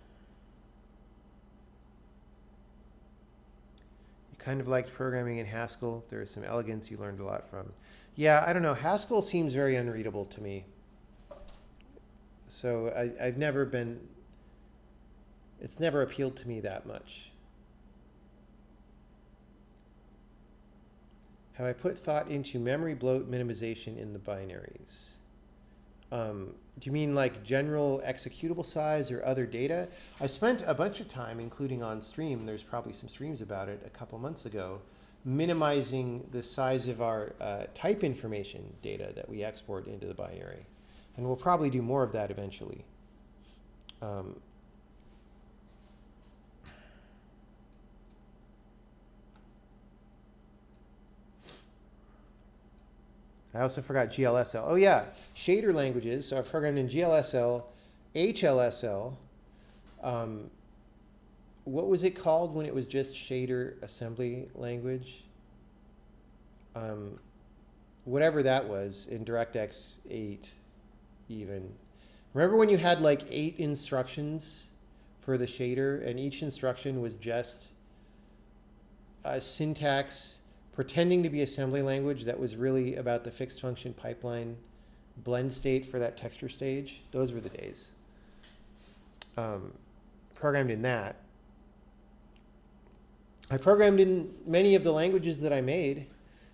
kind of liked programming in Haskell. There is some elegance you learned a lot from. Yeah, I don't know. Haskell seems very unreadable to me. So I've never been, it's never appealed to me that much. Have I put thought into memory bloat minimization in the binaries? Do you mean like general executable size or other data? I spent a bunch of time, including on stream, there's probably some streams about it a couple months ago, minimizing the size of our type information data that we export into the binary. And we'll probably do more of that eventually. I also forgot GLSL. Oh yeah, shader languages. So I've programmed in GLSL, HLSL. What was it called when it was just shader assembly language? Whatever that was in DirectX 8 even. Remember when you had like 8 instructions for the shader and each instruction was just a syntax pretending to be assembly language that was really about the fixed function pipeline blend state for that texture stage? Those were the days. Programmed in that. I programmed in many of the languages that I made.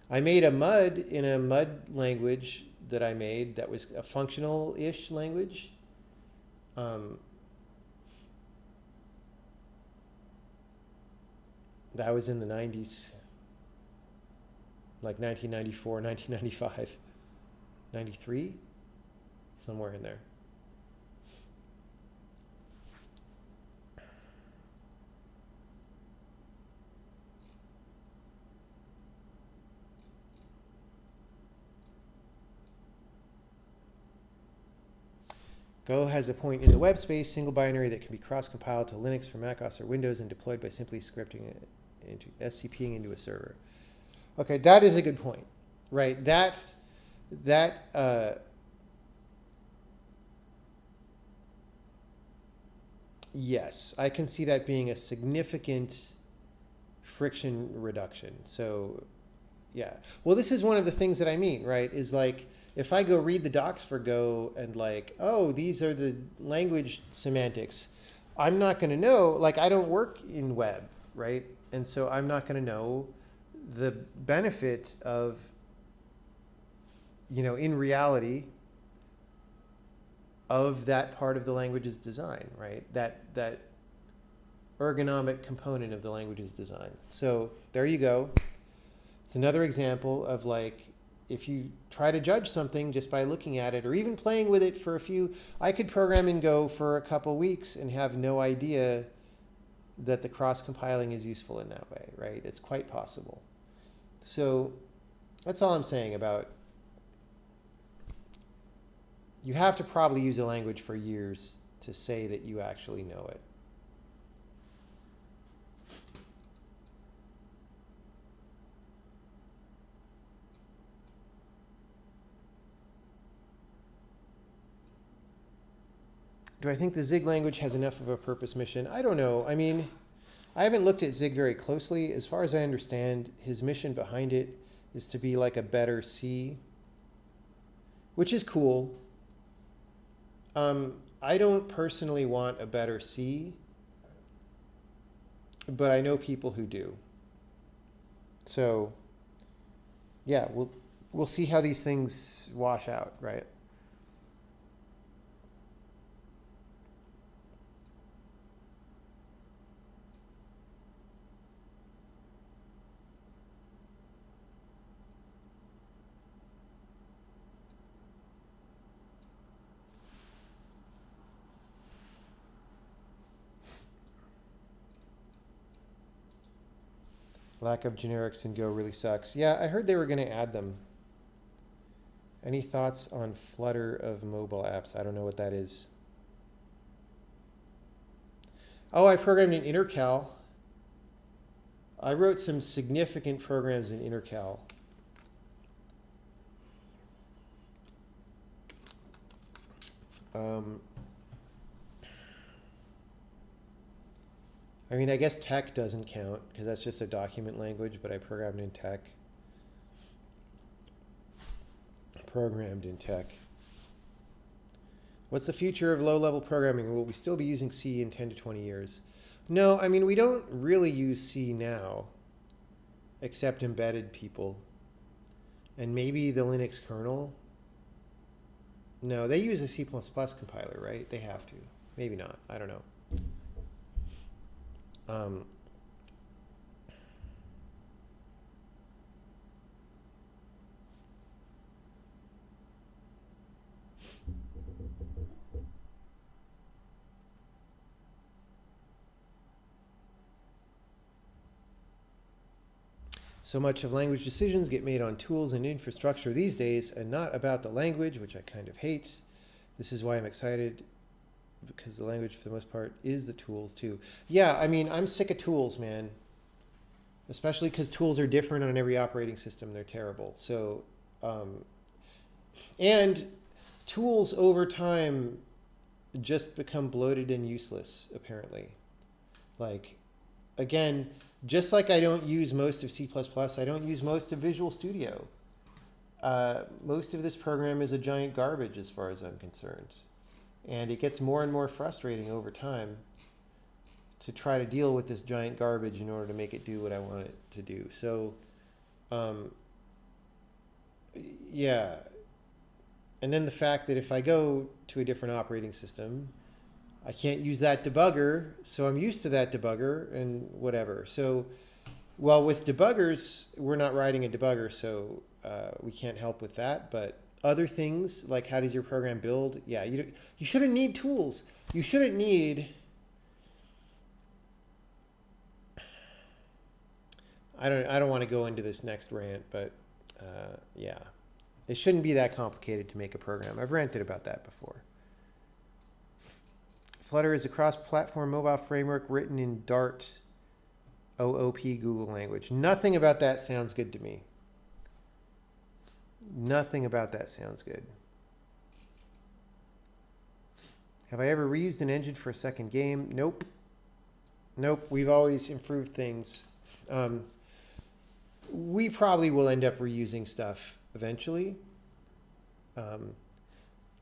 I made a MUD in a MUD language that I made that was a functional-ish language. That was in the 90s, like 1994, 1995, 93, somewhere in there. Go has a point in the web space, single binary that can be cross-compiled to Linux for Mac OS or Windows and deployed by simply scripting it into SCPing into a server. Okay, that is a good point, right? Yes, I can see that being a significant friction reduction. So, yeah. Well, this is one of the things that I mean, right? Is like, if I go read the docs for Go and like, oh, these are the language semantics, I'm not going to know, like I don't work in web, right? And so I'm not going to know the benefit of, you know, in reality, of that part of the language's design, right? That ergonomic component of the language's design. So there you go. It's another example of like, if you try to judge something just by looking at it or even playing with it for a few, I could program in Go for a couple weeks and have no idea that the cross-compiling is useful in that way, right? It's quite possible. So that's all I'm saying about, you have to probably use a language for years to say that you actually know it. Do I think the Zig language has enough of a purpose mission? I don't know. I mean, I haven't looked at Zig very closely. As far as I understand, his mission behind it is to be like a better C, which is cool. I don't personally want a better C, but I know people who do. So, yeah, we'll see how these things wash out, right? Lack of generics in Go really sucks. Yeah, I heard they were going to add them. Any thoughts on Flutter of mobile apps? I don't know what that is. Oh, I programmed in Intercal. I wrote some significant programs in Intercal. I mean, I guess tech doesn't count because that's just a document language, but I programmed in tech. What's the future of low-level programming? Will we still be using C in 10 to 20 years? No, I mean, we don't really use C now, except embedded people. And maybe the Linux kernel. No, they use a C++ compiler, right? They have to. Maybe not. I don't know. So much of language decisions get made on tools and infrastructure these days and not about the language, which I kind of hate. This is why I'm excited, because the language, for the most part, is the tools too. Yeah, I mean, I'm sick of tools, man. Especially because tools are different on every operating system. They're terrible. So, and tools over time just become bloated and useless, apparently. Like, again, just like I don't use most of C++, I don't use most of Visual Studio. Most of this program is a giant garbage as far as I'm concerned. And it gets more and more frustrating over time to try to deal with this giant garbage in order to make it do what I want it to do. So, yeah. And then the fact that if I go to a different operating system, I can't use that debugger, so I'm used to that debugger and whatever. So, well, with debuggers, we're not writing a debugger, so we can't help with that. But other things, like how does your program build? Yeah, you shouldn't need tools. You shouldn't need... I don't want to go into this next rant, but yeah. It shouldn't be that complicated to make a program. I've ranted about that before. Flutter is a cross-platform mobile framework written in Dart OOP Google language. Nothing about that sounds good to me. Nothing about that sounds good. Have I ever reused an engine for a second game? Nope. Nope. We've always improved things. We probably will end up reusing stuff eventually.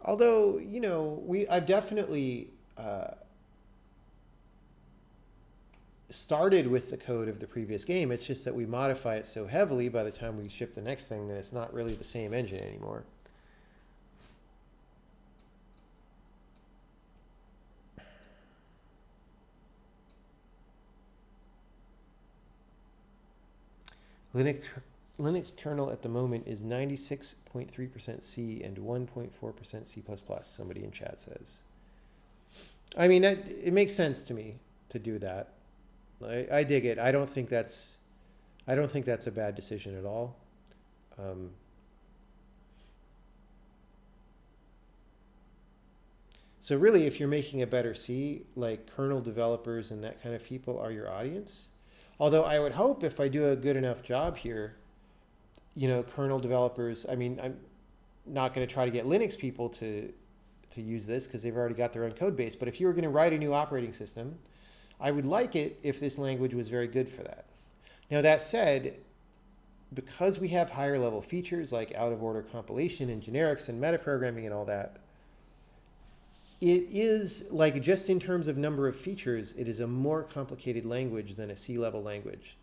Although, you know, I've definitely started with the code of the previous game. It's just that we modify it so heavily by the time we ship the next thing that it's not really the same engine anymore. Linux kernel at the moment is 96.3% C and 1.4% C++, somebody in chat says. I mean, it makes sense to me to do that. I dig it. I don't think that's a bad decision at all. So really, if you're making a better C, like kernel developers and that kind of people are your audience. Although I would hope if I do a good enough job here, you know, kernel developers, I mean, I'm not going to try to get Linux people to to use this because they've already got their own code base. But if you were going to write a new operating system, I would like it if this language was very good for that. Now that said, because we have higher level features like out of order compilation and generics and metaprogramming and all that, it is, like, just in terms of number of features, it is a more complicated language than a C-level language.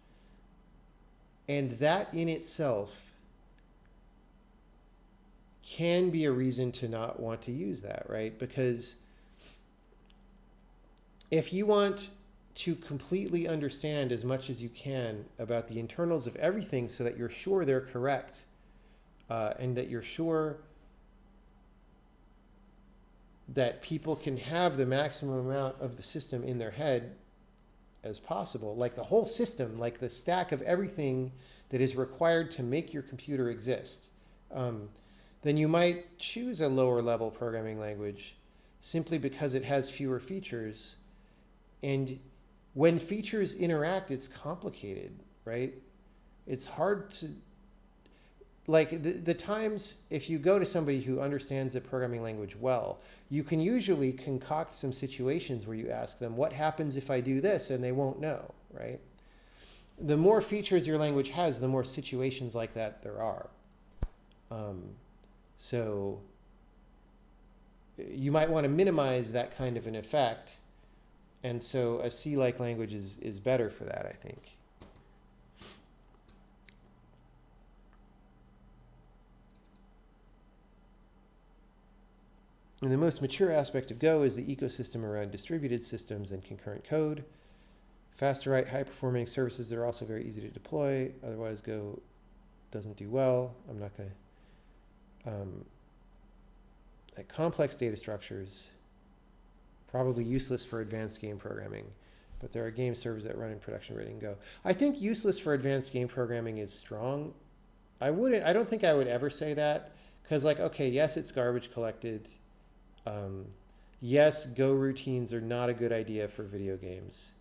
And that in itself can be a reason to not want to use that, right? Because if you want to completely understand as much as you can about the internals of everything so that you're sure they're correct, and that you're sure that people can have the maximum amount of the system in their head as possible, like the whole system, like the stack of everything that is required to make your computer exist, then you might choose a lower level programming language simply because it has fewer features. And when features interact, it's complicated, right? It's hard to, like, the times, if you go to somebody who understands the programming language well, you can usually concoct some situations where you ask them, what happens if I do this? And they won't know, right? The more features your language has, the more situations like that there are. So you might want to minimize that kind of an effect. And so a C-like language is better for that, I think. And the most mature aspect of Go is the ecosystem around distributed systems and concurrent code. Fast to write, high-performing services that are also very easy to deploy. Otherwise, Go doesn't do well. I'm not going to... complex data structures, probably useless for advanced game programming. But there are game servers that run in production ready and Go. I think useless for advanced game programming is strong. I don't think I would ever say that. Because, like, okay, yes, it's garbage collected. Yes, Go routines are not a good idea for video games.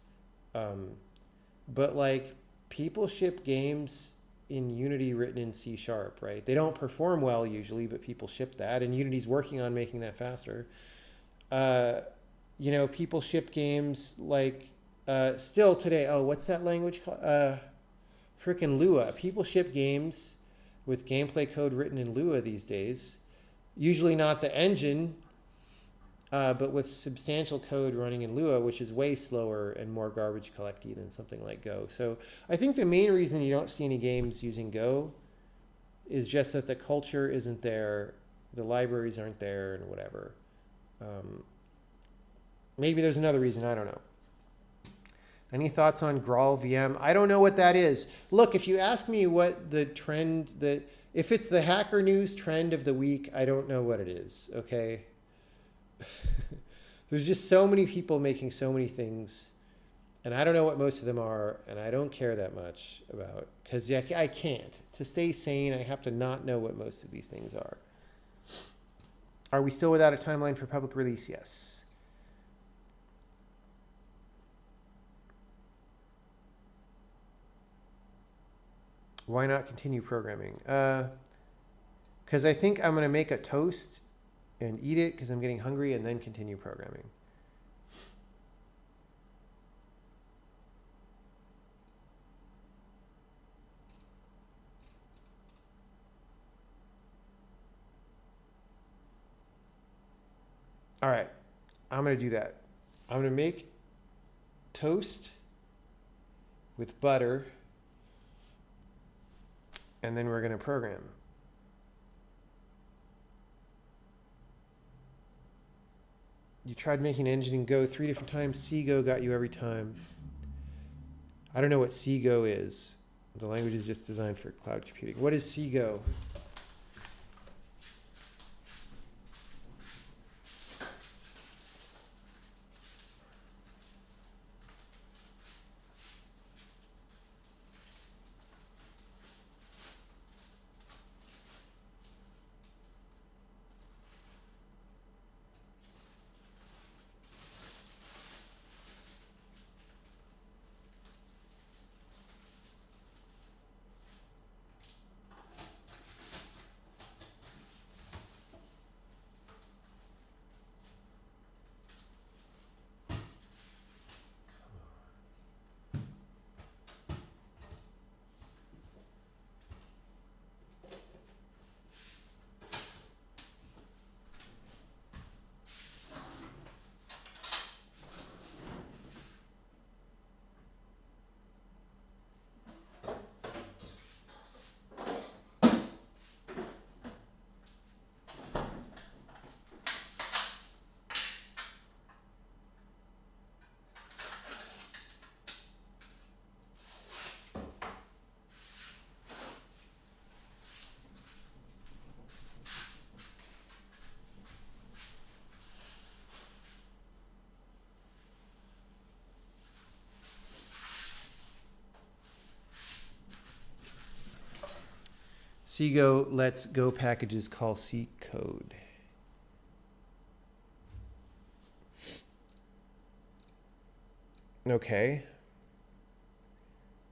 But, like, people ship games in Unity written in C#, right? They don't perform well usually, but people ship that, and Unity's working on making that faster. You know, people ship games like, still today, oh, what's that language called? Frickin' Lua. People ship games with gameplay code written in Lua these days. Usually not the engine, but with substantial code running in Lua, which is way slower and more garbage collecty than something like Go. So I think the main reason you don't see any games using Go is just that the culture isn't there, the libraries aren't there, and whatever. Maybe there's another reason, I don't know. Any thoughts on Glsl VM? I don't know what that is. Look, if you ask me what the trend, if it's the Hacker News trend of the week, I don't know what it is, okay? There's just so many people making so many things, and I don't know what most of them are, and I don't care that much about, because I can't. To stay sane, I have to not know what most of these things are. Are we still without a timeline for public release? Yes. Why not continue programming? Because I think I'm going to make a toast and eat it because I'm getting hungry, and then continue programming. All right, I'm going to do that. I'm going to make toast with butter, and then we're going to program. You tried making an engine in Go 3 different times. CGO got you every time. I don't know what CGO is. The language is just designed for cloud computing. What is CGO? cgo lets Go packages call C code. Okay.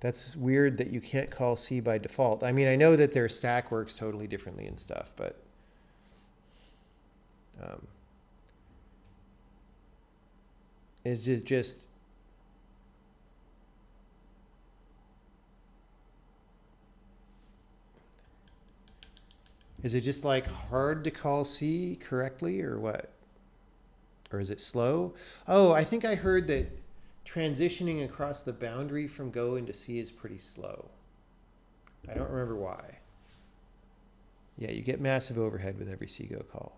That's weird that you can't call C by default. I mean, I know that their stack works totally differently and stuff, but is it just like hard to call C correctly or what? Or is it slow? Oh, I think I heard that transitioning across the boundary from Go into C is pretty slow. I don't remember why. Yeah, you get massive overhead with every cgo call.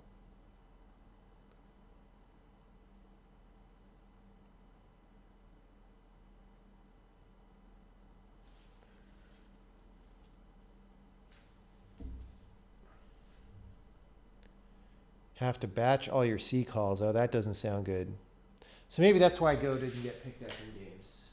Have to batch all your C calls. Oh, that doesn't sound good. So maybe that's why Go didn't get picked up in games.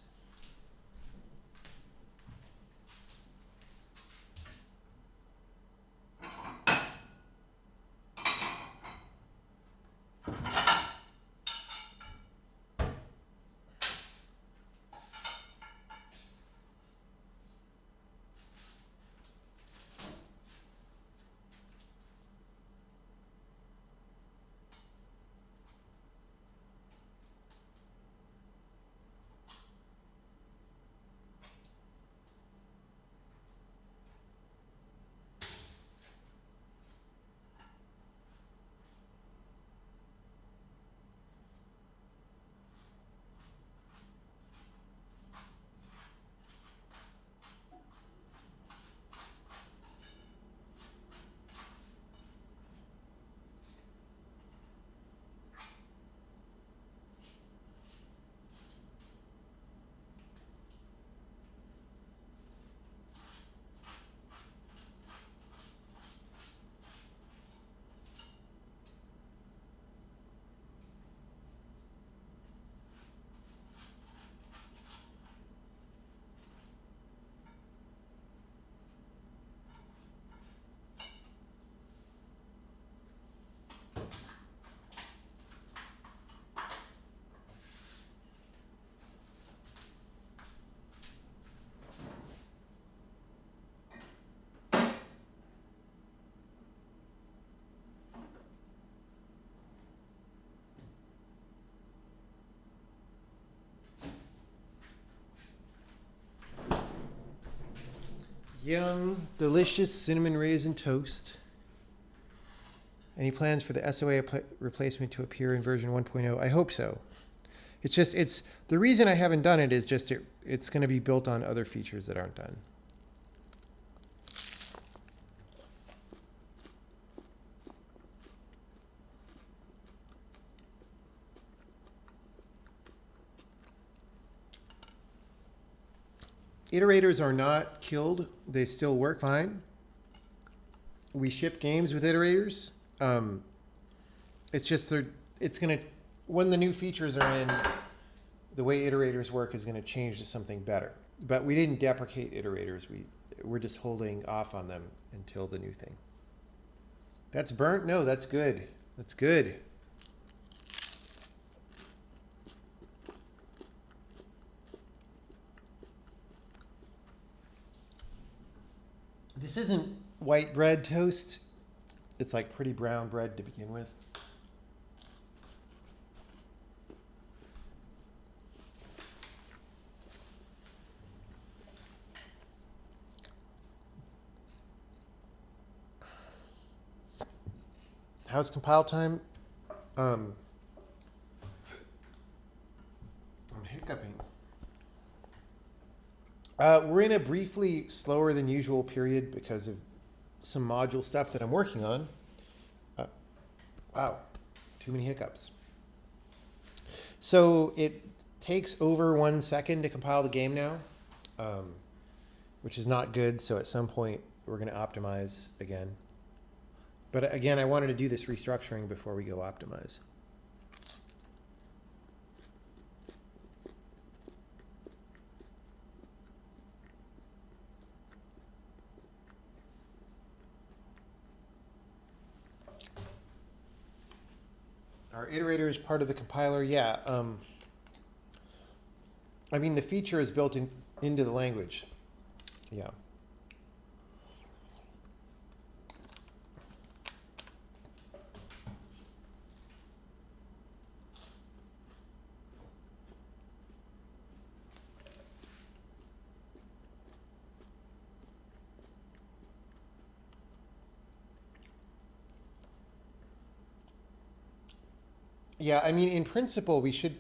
Young, delicious cinnamon raisin toast. Any plans for the SOA replacement to appear in version 1.0? I hope so. It's the reason I haven't done it is just it's going to be built on other features that aren't done. Iterators are not killed. They still work fine. We ship games with iterators. It's just when the new features are in, the way iterators work is going to change to something better. But we didn't deprecate iterators. We're just holding off on them until the new thing. That's burnt? No, that's good. That's good. This isn't white bread toast. It's like pretty brown bread to begin with. How's compile time? I'm hiccuping. We're in a briefly slower than usual period because of some module stuff that I'm working on. Wow, too many hiccups. So it takes over 1 second to compile the game now, which is not good. So at some point, we're going to optimize again. But again, I wanted to do this restructuring before we go optimize. Our iterator is part of the compiler. Yeah. I mean, the feature is built into the language. Yeah. Yeah, I mean, in principle, we should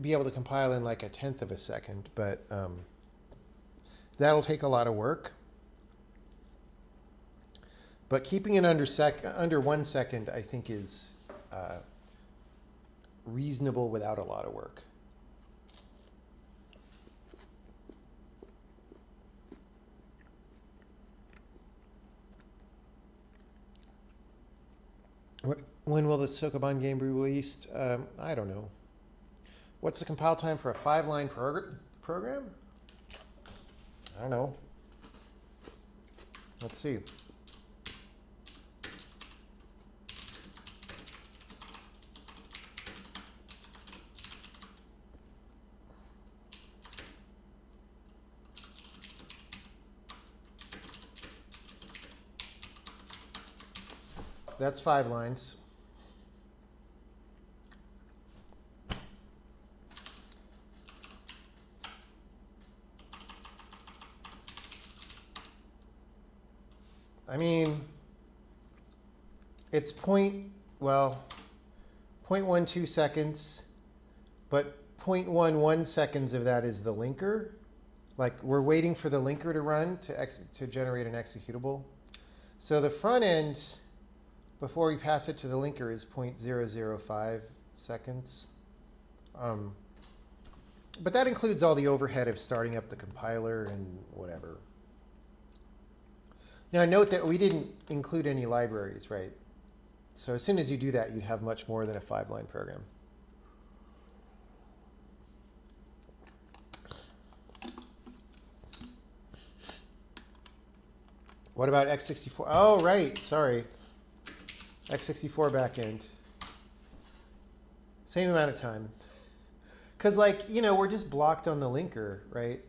be able to compile in like 1/10 of a second, but that'll take a lot of work. But keeping it under 1 second, I think, is reasonable without a lot of work. When will the Sokoban game be released? I don't know. What's the compile time for a 5-line program? I don't know. Let's see. That's 5 lines. I mean, it's 0.12 seconds, but 0.11 seconds of that is the linker. Like, we're waiting for the linker to run to generate an executable. So the front end, before we pass it to the linker, is 0.005 seconds. But that includes all the overhead of starting up the compiler and whatever. Now note that we didn't include any libraries, right? So as soon as you do that, you'd have much more than a 5-line program. What about x64? Oh, right, sorry. x64 backend. Same amount of time. Because, like, you know, we're just blocked on the linker, right?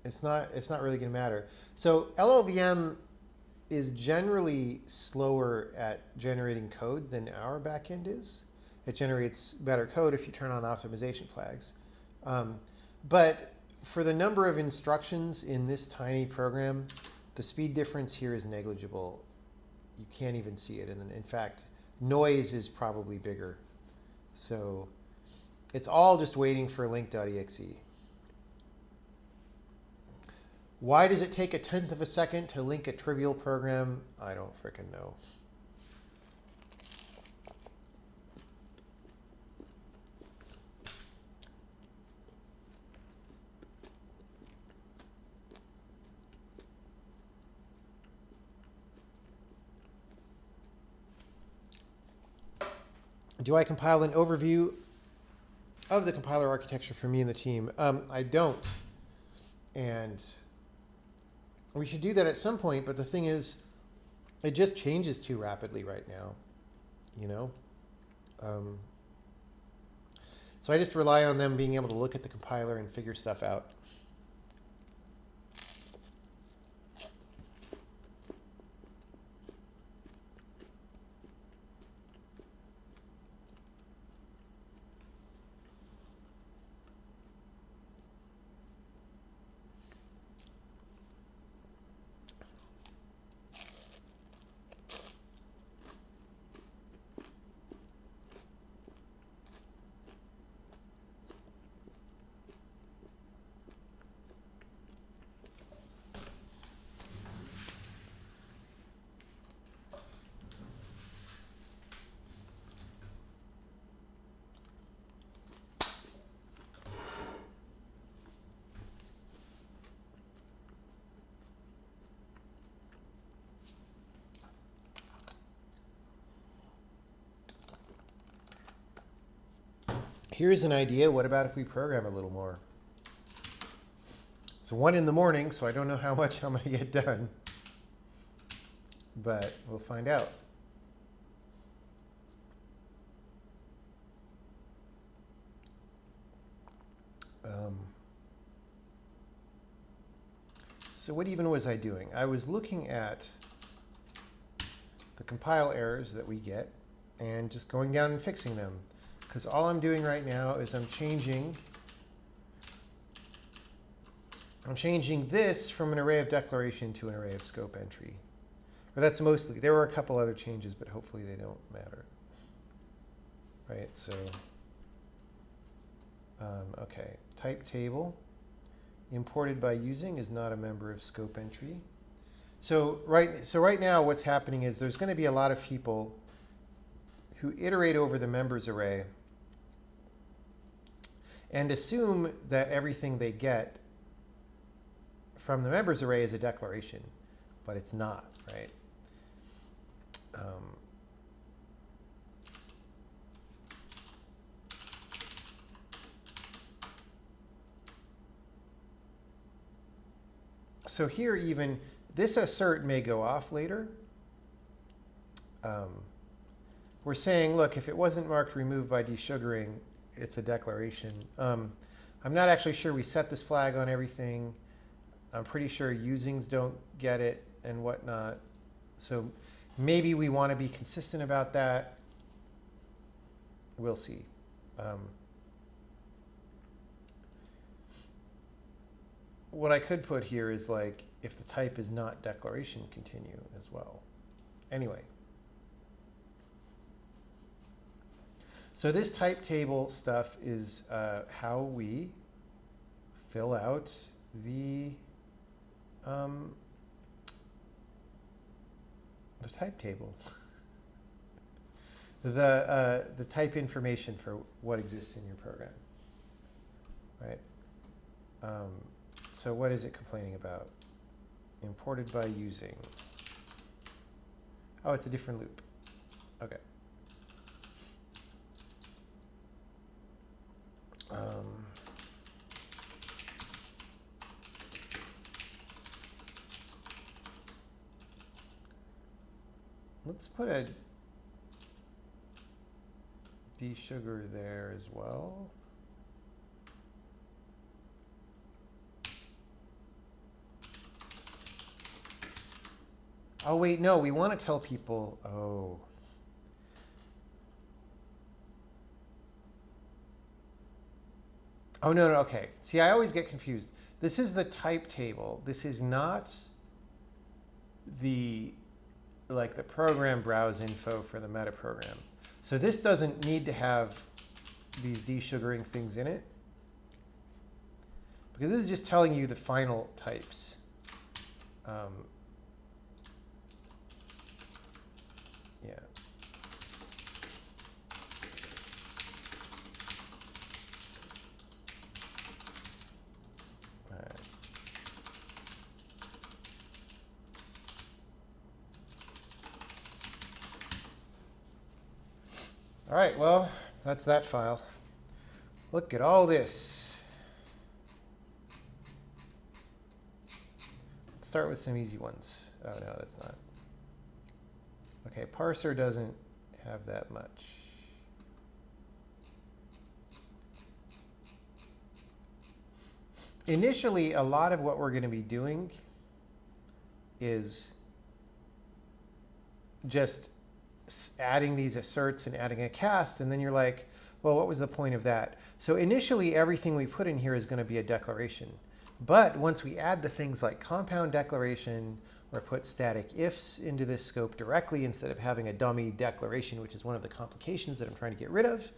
It's not really going to matter. So LLVM is generally slower at generating code than our backend is. It generates better code if you turn on optimization flags. But for the number of instructions in this tiny program, the speed difference here is negligible. You can't even see it. And in fact, noise is probably bigger. So it's all just waiting for link.exe. Why does it take 1/10 of a second to link a trivial program? I don't frickin' know. Do I compile an overview of the compiler architecture for me and the team? I don't. And we should do that at some point, but the thing is, it just changes too rapidly right now, you know? So I just rely on them being able to look at the compiler and figure stuff out. Here's an idea. What about if we program a little more? It's 1 in the morning, so I don't know how much I'm going to get done. But we'll find out. So what even was I doing? I was looking at the compile errors that we get and just going down and fixing them. Because all I'm doing right now is I'm changing this from an array of declaration to an array of scope entry. Or that's mostly, there were a couple other changes, but hopefully they don't matter. Right, so, okay, type table imported by using is not a member of scope entry. So right now what's happening is there's going to be a lot of people who iterate over the members array and assume that everything they get from the members array is a declaration, but it's not, right? So here even, this assert may go off later. We're saying, look, if it wasn't marked removed by desugaring, it's a declaration. I'm not actually sure we set this flag on everything. I'm pretty sure usings don't get it and whatnot. So maybe we want to be consistent about that. We'll see. What I could put here is like, if the type is not declaration, continue as well. Anyway. So this type table stuff is how we fill out the type table. The type information for what exists in your program, right? So what is it complaining about? Imported by using. Oh, it's a different loop. Okay. Let's put a desugar there as well. Oh, wait, no, we want to tell people, oh. Oh, no, okay. See, I always get confused. This is the type table. This is not the program browse info for the meta program. So this doesn't need to have these desugaring things in it, because this is just telling you the final types. Yeah. All right. All right, well, that's that file. Look at all this. Let's start with some easy ones. Oh, no, that's not. Okay, parser doesn't have that much. Initially, a lot of what we're going to be doing is just adding these asserts and adding a cast, and then you're like, well, what was the point of that? So initially, everything we put in here is going to be a declaration. But once we add the things like compound declaration, or put static ifs into this scope directly instead of having a dummy declaration, which is one of the complications that I'm trying to get rid of.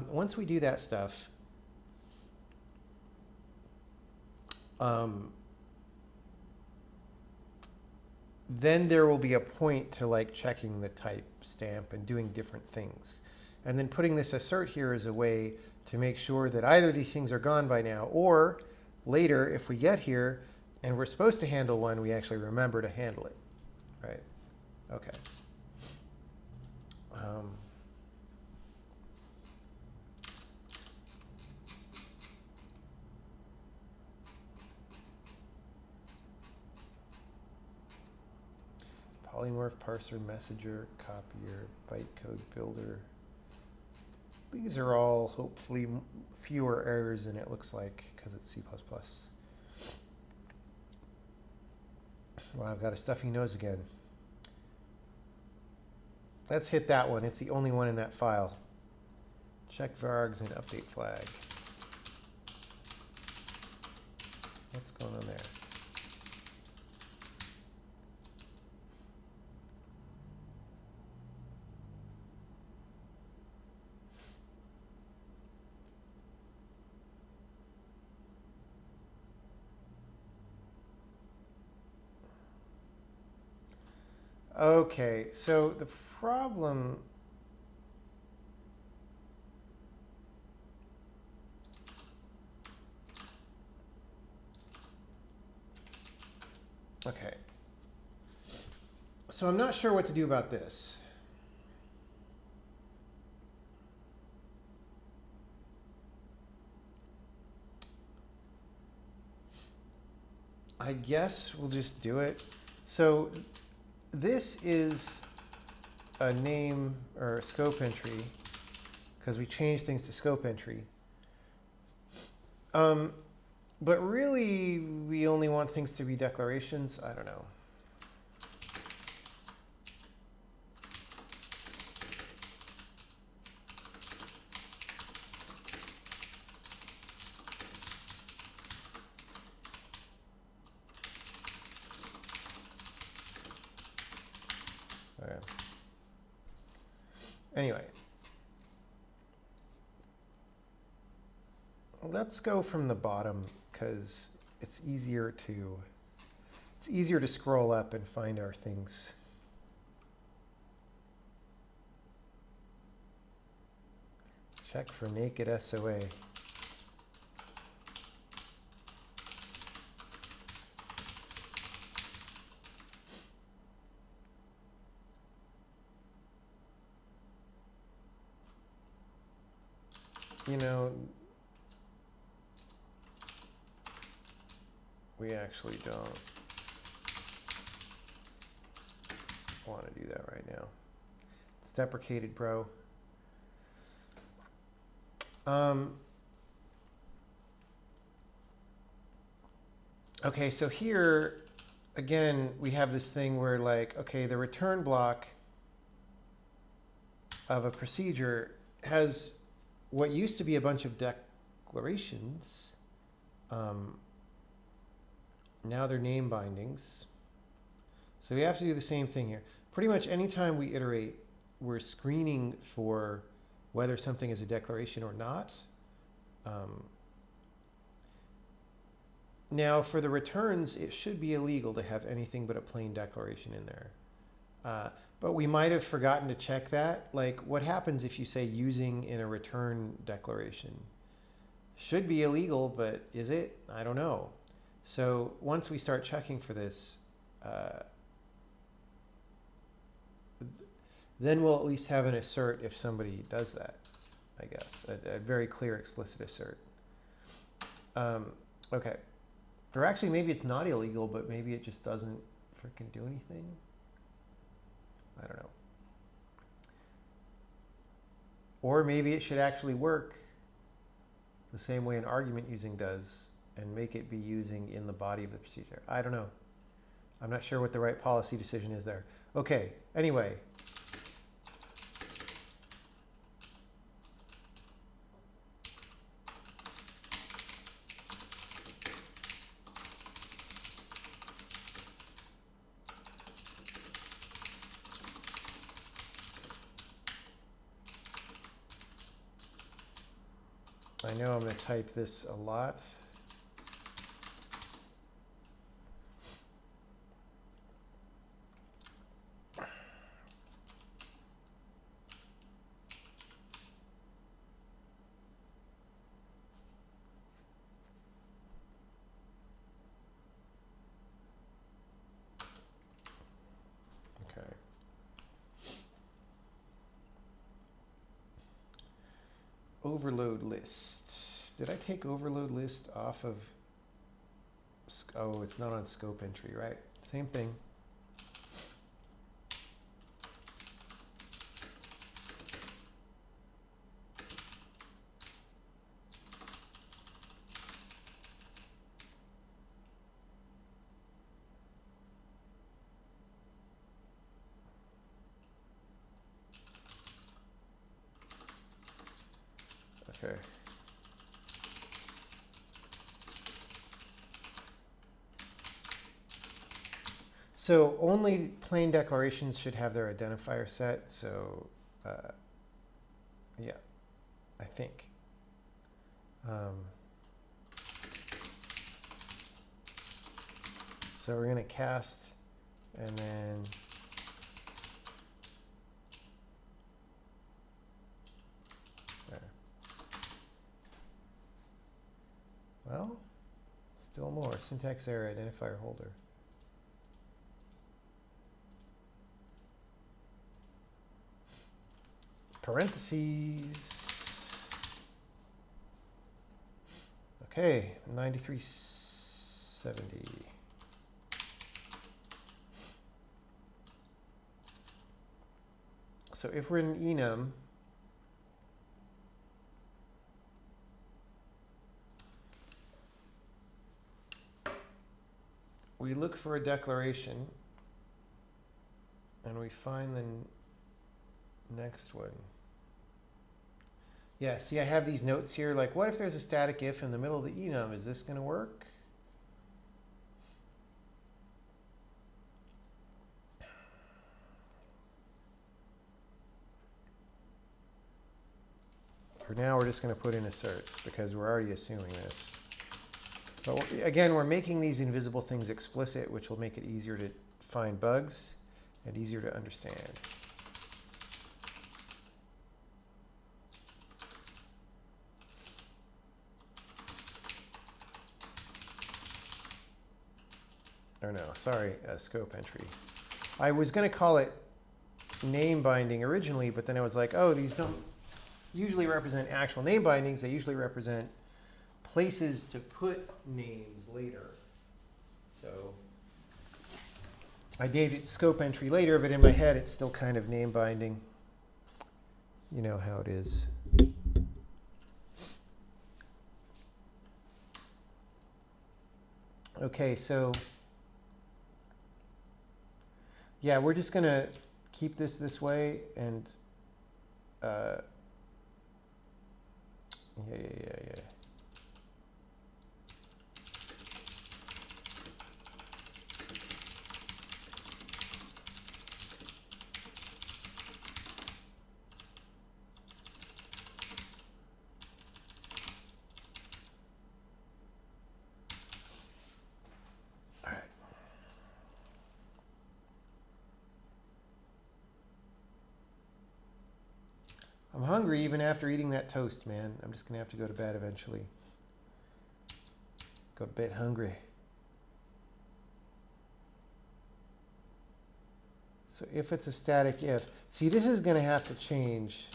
Once we do that stuff, then there will be a point to like checking the type stamp and doing different things. And then putting this assert here is a way to make sure that either these things are gone by now, or later, if we get here and we're supposed to handle one, we actually remember to handle it, right? Okay. Polymorph, parser, messenger, copier, bytecode builder. These are all hopefully fewer errors than it looks like because it's C++. Wow, I've got a stuffy nose again. Let's hit that one. It's the only one in that file. Check vargs and update flag. What's going on there? Okay, so the problem okay. So I'm not sure what to do about this. I guess we'll just do it. So this is a name or a scope entry because we changed things to scope entry. But really, we only want things to be declarations. I don't know. Anyway, let's go from the bottom because it's easier to scroll up and find our things. Check for naked SOA. You know, we actually don't want to do that right now. It's deprecated, bro. Okay, so here, again, we have this thing where like, okay, the return block of a procedure has what used to be a bunch of declarations. Now they're name bindings. So we have to do the same thing here. Pretty much anytime we iterate, we're screening for whether something is a declaration or not. Now for the returns, it should be illegal to have anything but a plain declaration in there. But we might have forgotten to check that. Like, what happens if you say using in a return declaration? Should be illegal, but is it? I don't know. So once we start checking for this, then we'll at least have an assert if somebody does that, I guess. A very clear, explicit assert. Okay. Or actually, maybe it's not illegal, but maybe it just doesn't freaking do anything. I don't know. Or maybe it should actually work the same way an argument using does and make it be using in the body of the procedure. I don't know. I'm not sure what the right policy decision is there. Okay, anyway. I know I'm going to type this a lot. Okay. Overload list. Did I take overload list off of, oh, it's not on scope entry, right? Same thing. Okay. So only plain declarations should have their identifier set. So yeah, I think. So we're going to cast and then there. Well, still more. Syntax error identifier holder. Parentheses. Okay, 9370. So if we're in enum, we look for a declaration and we find the next one. Yeah, see, I have these notes here, like, what if there's a static if in the middle of the enum? Is this going to work? For now, we're just going to put in asserts because we're already assuming this. But again, we're making these invisible things explicit, which will make it easier to find bugs and easier to understand. Or no, sorry, scope entry. I was going to call it name binding originally, but then I was like, oh, these don't usually represent actual name bindings. They usually represent places to put names later. So I gave it scope entry later, but in my head, it's still kind of name binding. You know how it is. Okay, so yeah, we're just going to keep this way and yeah. All right. I'm hungry even after eating that toast, man. I'm just going to have to go to bed eventually. Go a bit hungry. So if it's a static if, see, this is going to have to change.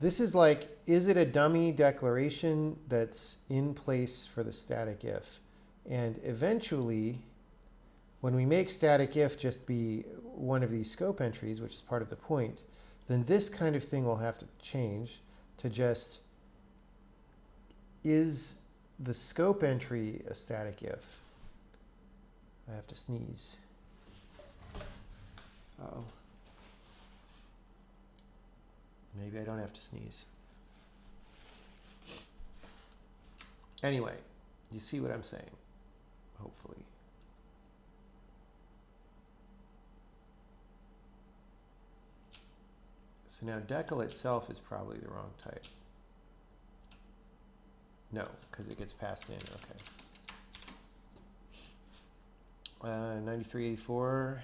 This is like, is it a dummy declaration that's in place for the static if? And eventually, when we make static if just be one of these scope entries, which is part of the point, then this kind of thing will have to change to just, is the scope entry a static if? I have to sneeze. Uh-oh. Maybe I don't have to sneeze. Anyway, you see what I'm saying, hopefully. So now decal itself is probably the wrong type. No, because it gets passed in, okay. 9384.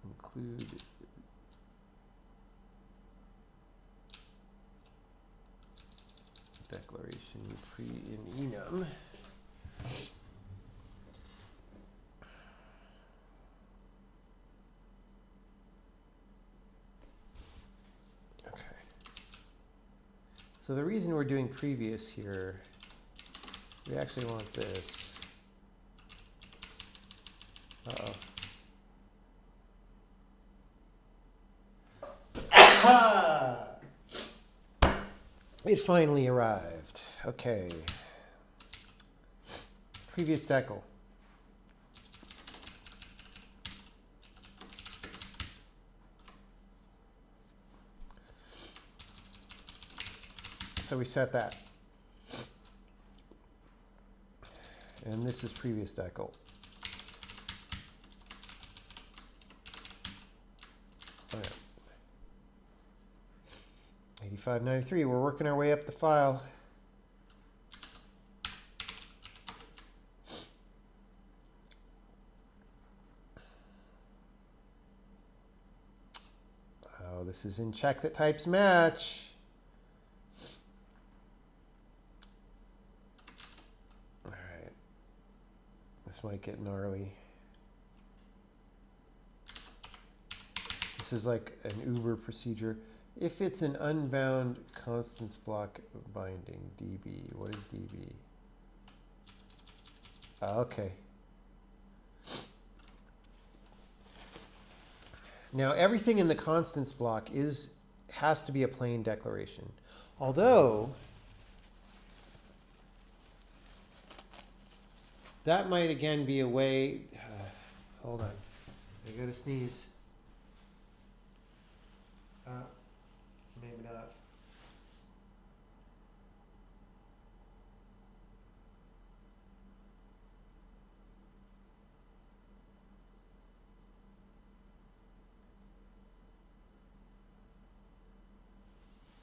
Include declaration pre in enum. Okay. So the reason we're doing previous here, we actually want this. Uh-oh. It finally arrived. Okay. Previous decal. so we set that. And this is previous decal. All right. 8593, we're working our way up the file. Oh, this is in check that types match. All right. This might get gnarly. This is like an Uber procedure. If it's an unbound constants block binding, DB, what is DB? Okay. Now everything in the constants block has to be a plain declaration. Although that might again be a way, hold on, I gotta sneeze. Maybe not.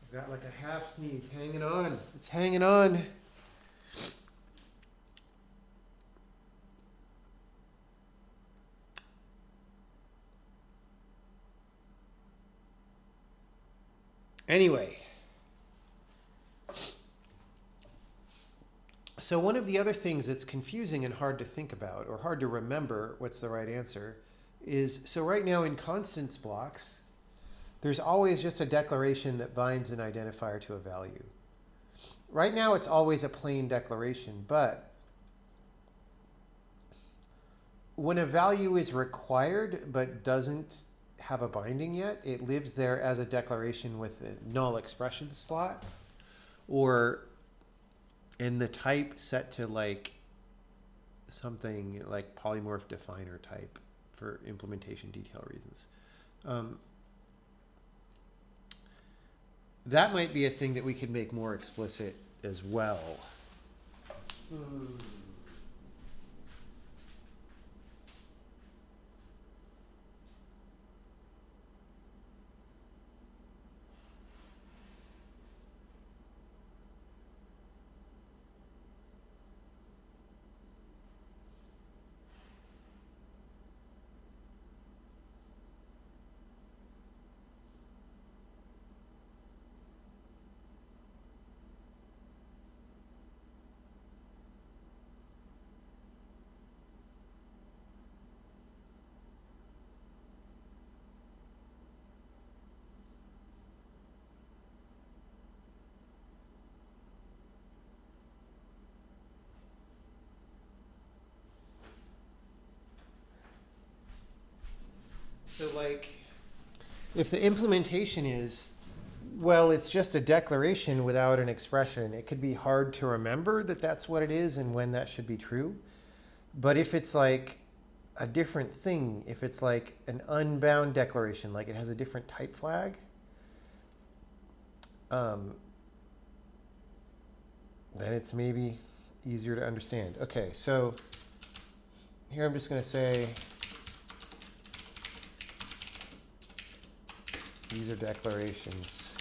I've got like a half sneeze hanging on. It's hanging on. Anyway, so one of the other things that's confusing and hard to think about, or hard to remember what's the right answer, is, so right now in constants blocks, there's always just a declaration that binds an identifier to a value. Right now it's always a plain declaration, but when a value is required but doesn't have a binding yet, it lives there as a declaration with a null expression slot, or in the type set to like something like polymorph definer type for implementation detail reasons. That might be a thing that we could make more explicit as well. So like, if the implementation is, well, it's just a declaration without an expression, it could be hard to remember that that's what it is and when that should be true. But if it's like a different thing, if it's like an unbound declaration, like it has a different type flag, then it's maybe easier to understand. Okay, so here I'm just going to say, these are declarations.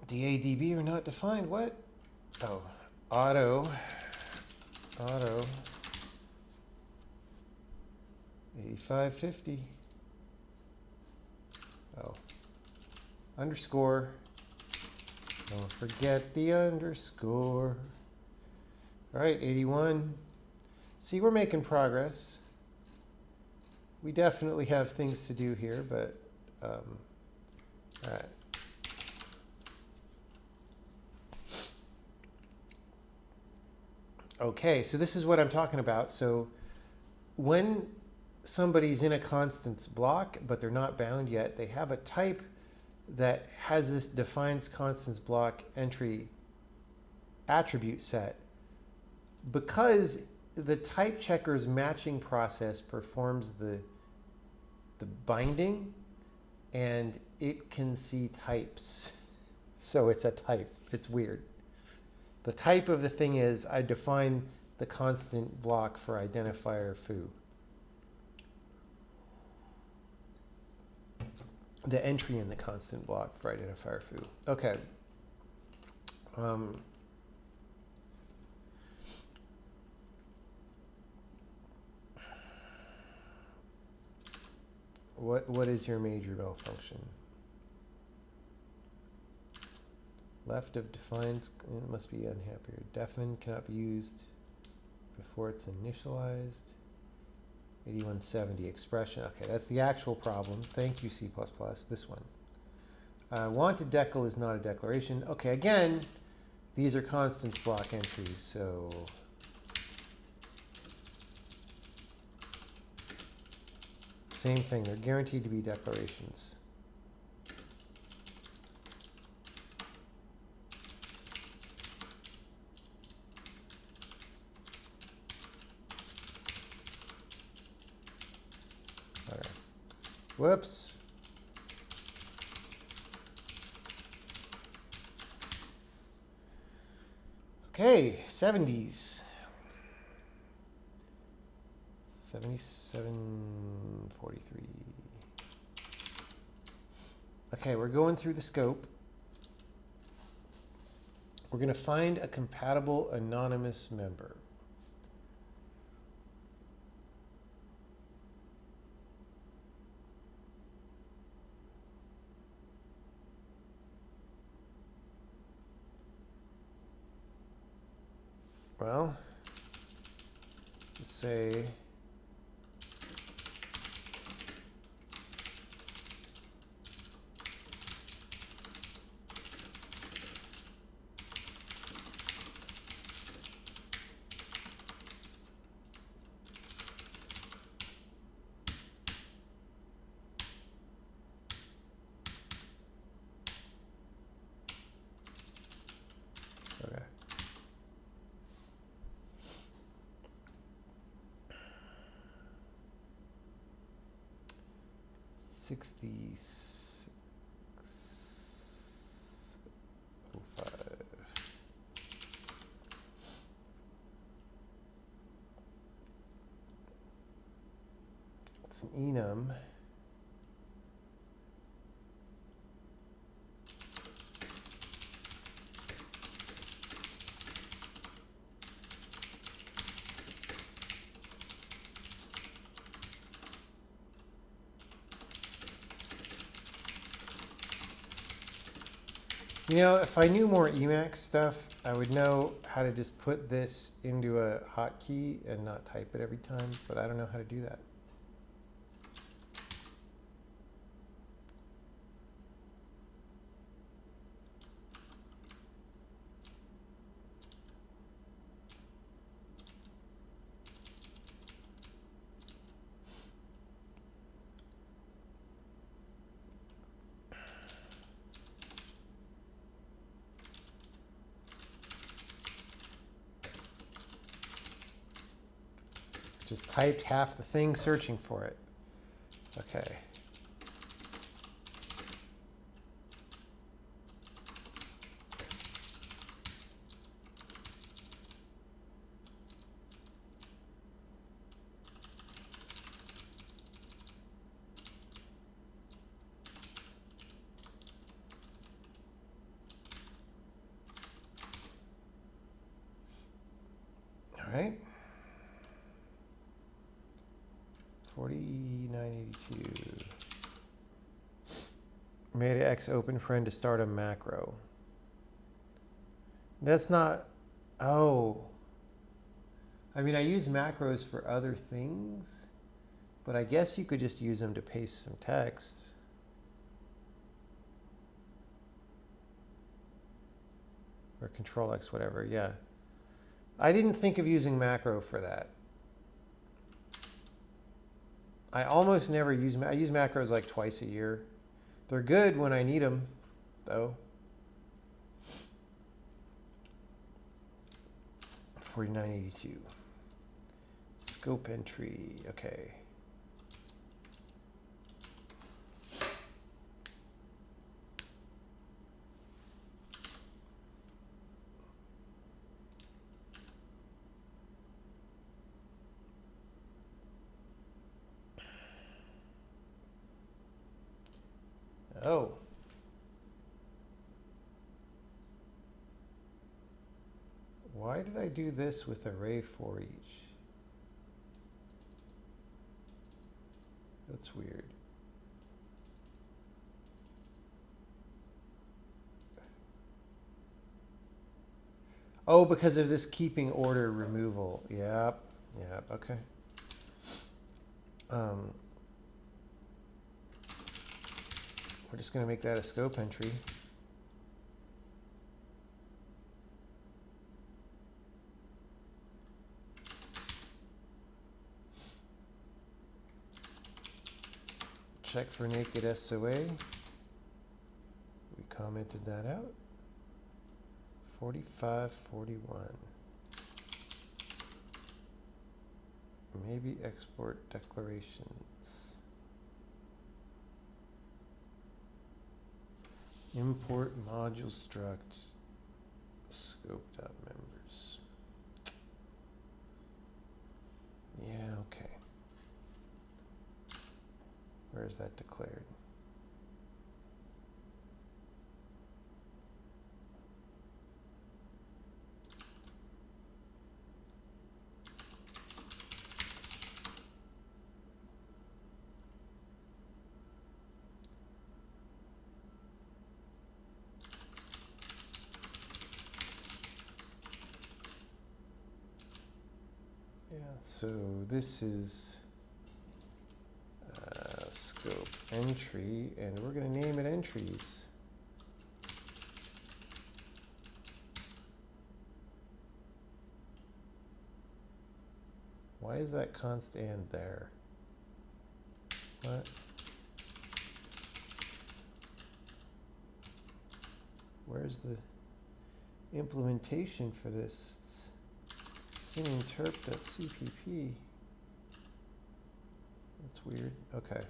DADB are not defined. What? Oh, auto. 8550. Oh, underscore. Don't forget the underscore. All right, 81. See, we're making progress. We definitely have things to do here, but all right. Okay, so this is what I'm talking about. So when somebody's in a constants block, but they're not bound yet. They have a type that has this defines constants block entry attribute set. Because the type checker's matching process performs the binding, and it can see types. So it's a type. It's weird. The type of the thing is I define the constant block for identifier foo. The entry in the constant block for identifier foo. Okay. What is your major bell function? Left of defines, it must be unhappy. Define cannot be used before it's initialized. 8170 expression. Okay, that's the actual problem. Thank you, C++. This one. Wanted decal is not a declaration. Okay, again, these are constants block entries, so same thing. They're guaranteed to be declarations. All right. Whoops. Okay, 70s. 7743. Okay, we're going through the scope. We're going to find a compatible anonymous member. Well, let's say okay. It's an enum. You know, if I knew more Emacs stuff, I would know how to just put this into a hotkey and not type it every time, but I don't know how to do that. Just typed half the thing searching for it. Okay. All right. 4982. Made an X open friend to start a macro. That's not, oh. I mean, I use macros for other things, but I guess you could just use them to paste some text. Or Control X, whatever, yeah. I didn't think of using macro for that. I almost never use, I use macros like twice a year. They're good when I need them, though. 4982. Scope entry, okay. Oh. Why did I do this with array for each? That's weird. Oh, because of this keeping order removal. Yep. Yep. Okay. We're just going to make that a scope entry. Check for naked SOA. We commented that out. 4541. Maybe export declarations. Import module struct scope.members. Yeah, okay. Where is that declared? Yeah, so this is scope entry, and we're going to name it entries. Why is that const and there? What? Where's the implementation for this? It's in interp.cpp. That's weird. Okay.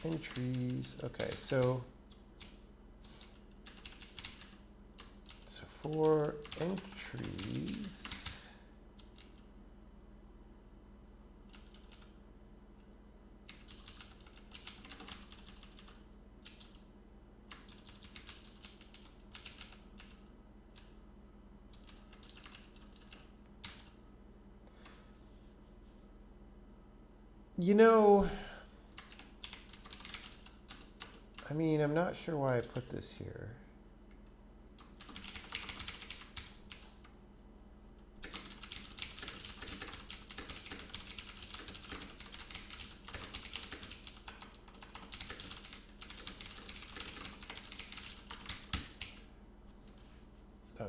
Entries. Okay, so for entries, you know, I mean, I'm not sure why I put this here. Okay.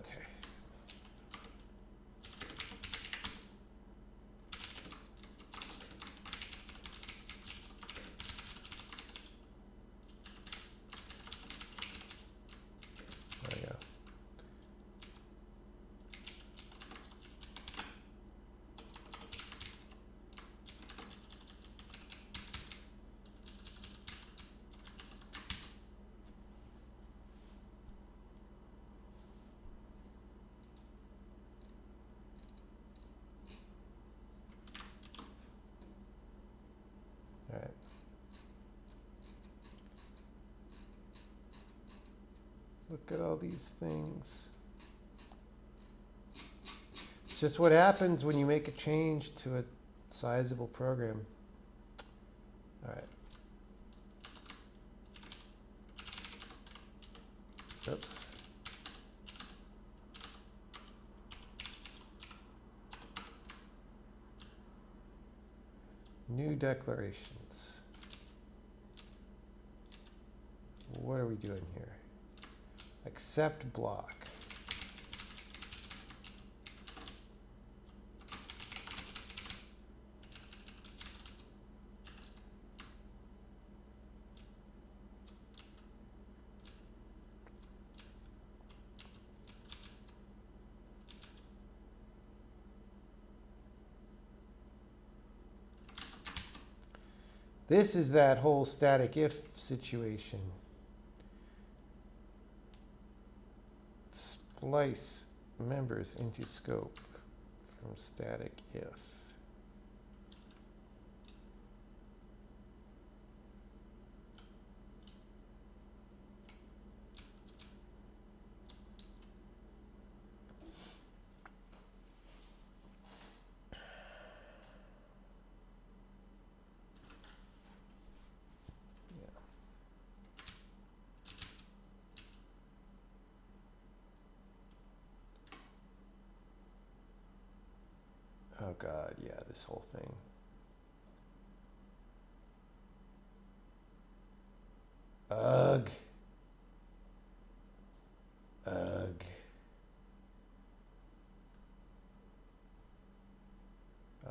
There we go. All right. Look at all these things. It's just what happens when you make a change to a sizable program. All right. Oops. New declarations. What are we doing here? Accept block. This is that whole static if situation. Splice members into scope from static if. Oh God, yeah, this whole thing. Ugh. Ugh.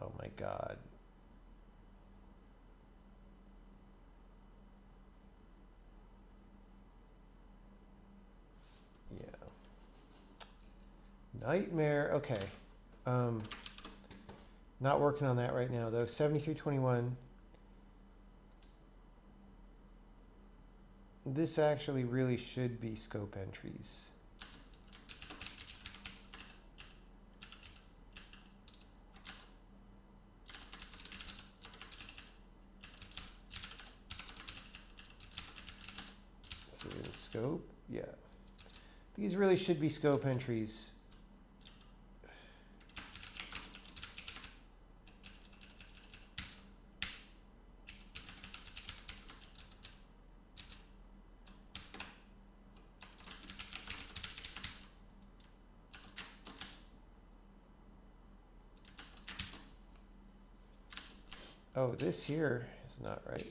Oh my God. Yeah. Nightmare. Okay. Not working on that right now though. 7321. This actually really should be scope entries. So in scope, yeah. These really should be scope entries. Oh, this here is not right.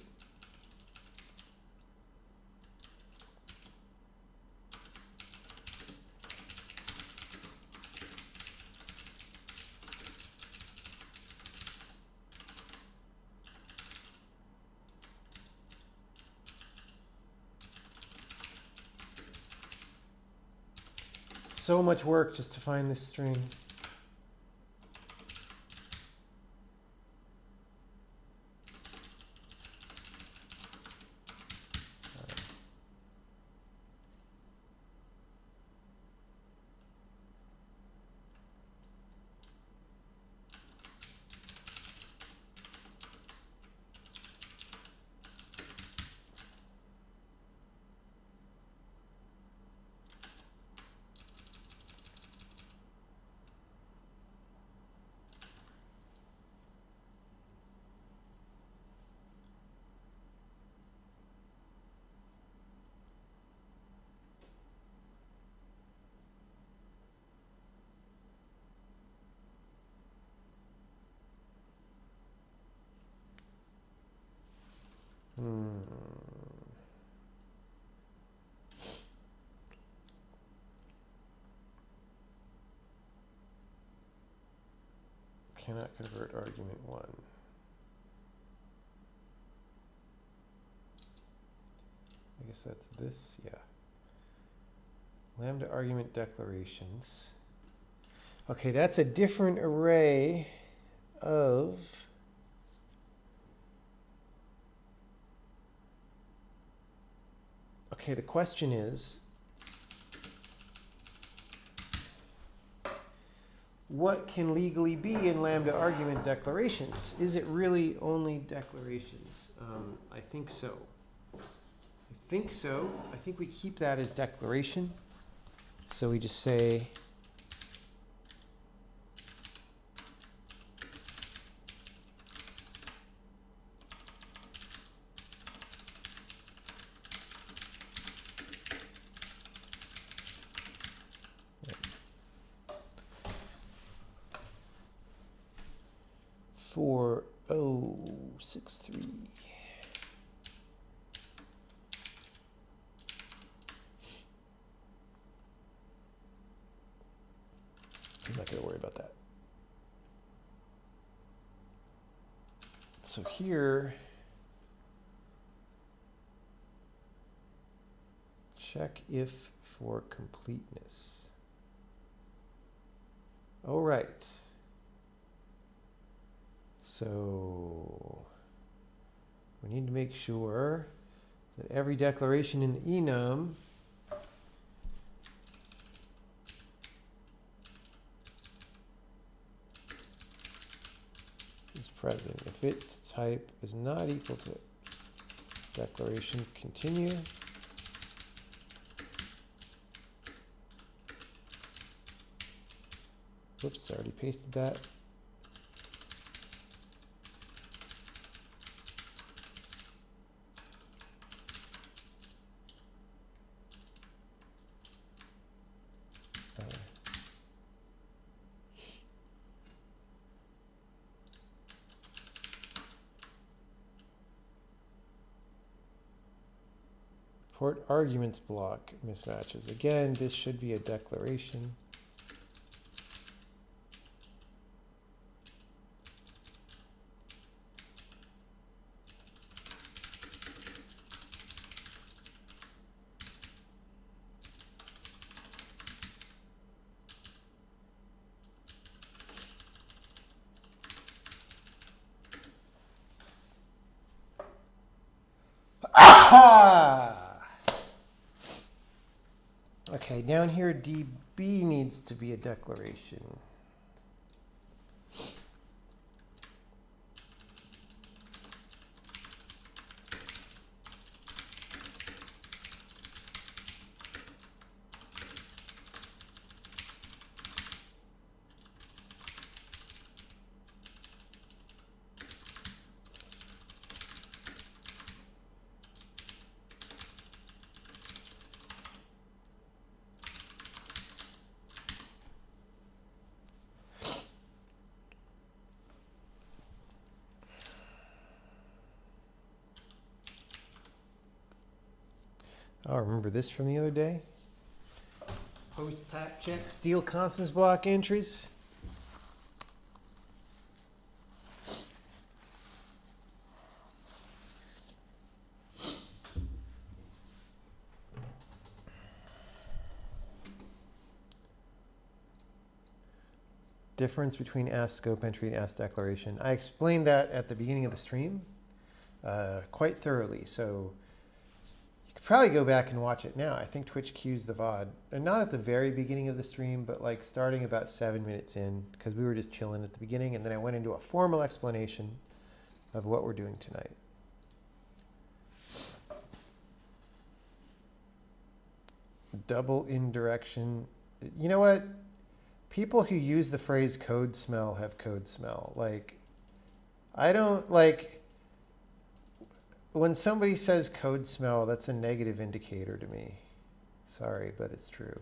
So much work just to find this string. Cannot convert argument 1. I guess that's this, yeah. Lambda argument declarations. Okay, that's a different array of okay, the question is, what can legally be in lambda argument declarations? Is it really only declarations? I think so. I think we keep that as declaration. So we just say for 063. I'm not going to worry about that. So here, check if for completeness. All right. So we need to make sure that every declaration in the enum is present. If its type is not equal to declaration, continue. Whoops, I already pasted that. Port arguments block mismatches. Again, this should be a declaration. Okay, down here, DB needs to be a declaration. Oh, remember this from the other day? Post tap check steal constants block entries. Difference between ask scope entry and ask declaration. I explained that at the beginning of the stream quite thoroughly, so you could probably go back and watch it now. I think Twitch cues the VOD, and not at the very beginning of the stream, but like starting about 7 minutes in, because we were just chilling at the beginning, and then I went into a formal explanation of what we're doing tonight. Double indirection. You know what? People who use the phrase code smell have code smell. Like, I don't like, when somebody says code smell, that's a negative indicator to me. Sorry, but it's true.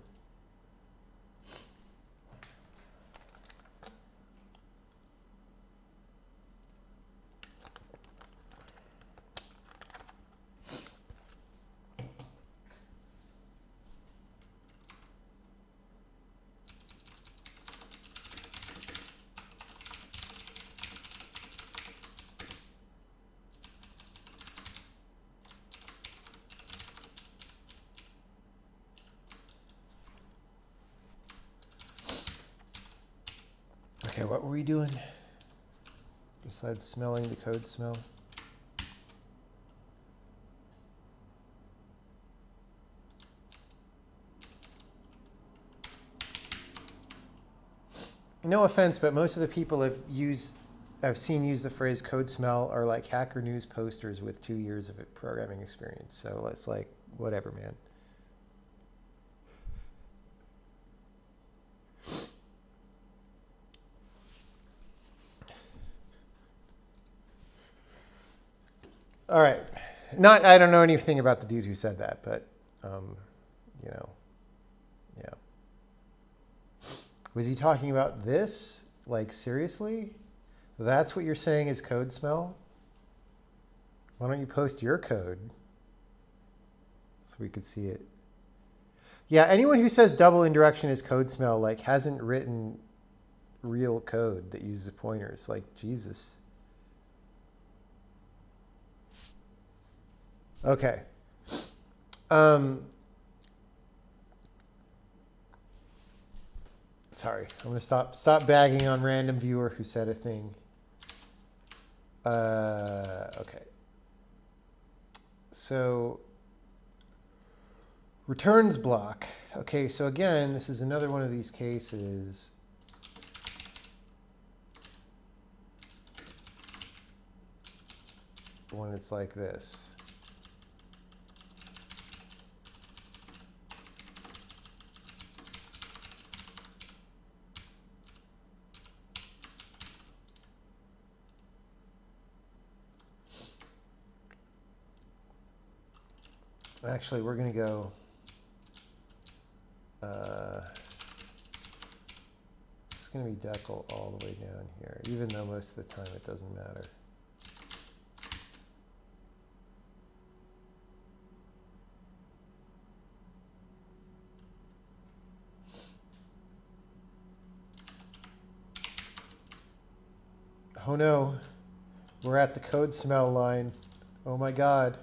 Okay, what were we doing besides smelling the code smell? No offense, but most of the people I've seen use the phrase code smell are like Hacker News posters with 2 years of programming experience. So it's like, whatever, man. All right. I don't know anything about the dude who said that, but, you know, yeah. Was he talking about this? Like, seriously? That's what you're saying is code smell? Why don't you post your code so we could see it? Yeah, anyone who says double indirection is code smell, like, hasn't written real code that uses pointers. Like, Jesus. Okay. Sorry, I'm going to stop bagging on random viewer who said a thing. Okay. so returns block. Okay, so again, this is another one of these cases. When it's like this. Actually, we're going to go, it's going to be decal all the way down here, even though most of the time it doesn't matter. Oh no, we're at the code smell line. Oh my God.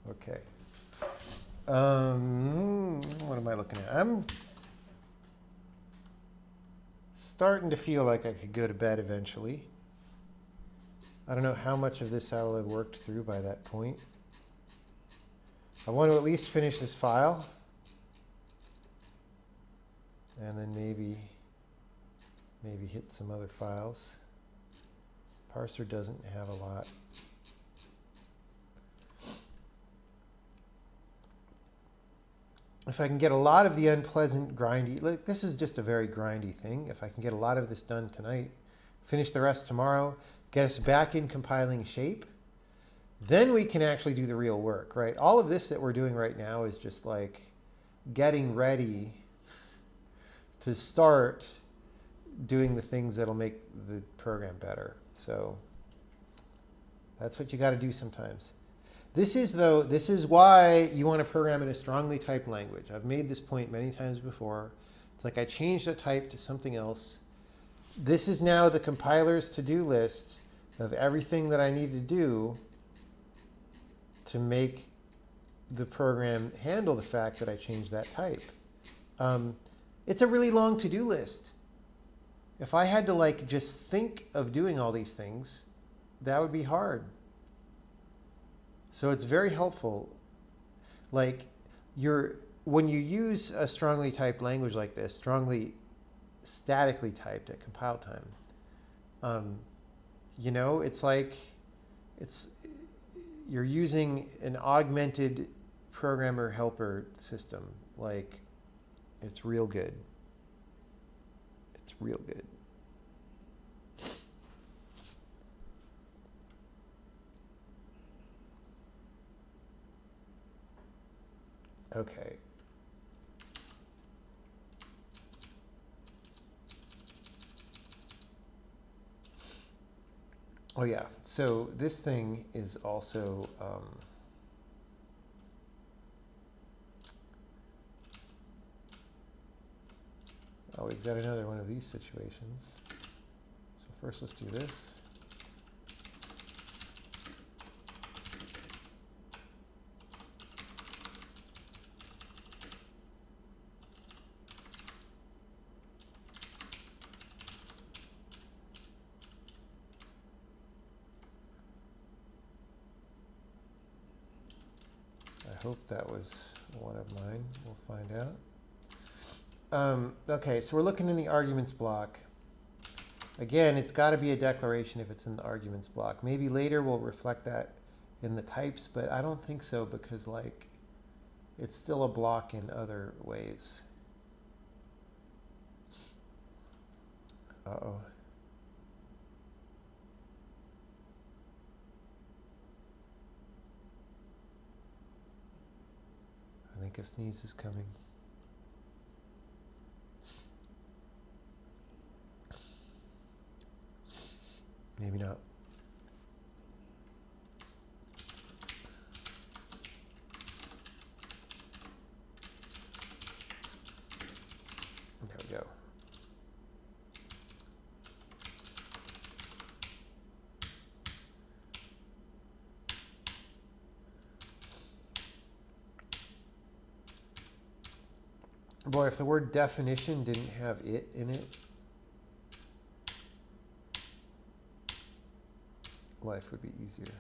Okay. What am I looking at? I'm starting to feel like I could go to bed eventually. I don't know how much of this I will have worked through by that point. I want to at least finish this file. And then maybe hit some other files. Parser doesn't have a lot. If I can get a lot of the unpleasant, grindy, like this is just a very grindy thing. If I can get a lot of this done tonight, finish the rest tomorrow, get us back in compiling shape, then we can actually do the real work, right? All of this that we're doing right now is just like getting ready to start doing the things that'll make the program better. So that's what you got to do sometimes. This is why you want to program in a strongly typed language. I've made this point many times before. It's like I changed a type to something else. This is now the compiler's to-do list of everything that I need to do to make the program handle the fact that I changed that type. It's a really long to-do list. If I had to like just think of doing all these things, that would be hard. So it's very helpful. Like when you use a strongly typed language like this, strongly statically typed at compile time, you know, it's like you're using an augmented programmer helper system. Like it's real good. It's real good. Okay. Oh yeah, so this thing is also, oh, we've got another one of these situations. So first let's do this. I hope that was one of mine. We'll find out. Okay, so we're looking in the arguments block. Again, it's got to be a declaration if it's in the arguments block. Maybe later we'll reflect that in the types, but I don't think so because like it's still a block in other ways. Uh-oh. I think a sneeze is coming. Maybe not. Boy, if the word definition didn't have it in it, life would be easier.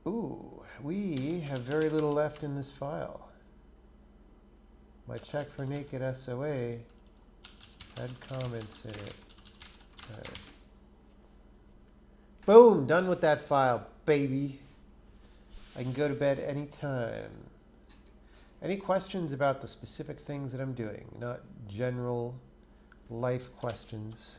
Ooh, we have very little left in this file. My check for naked SOA had comments in it. All right. Boom, done with that file, baby. I can go to bed anytime. Any questions about the specific things that I'm doing, not general life questions?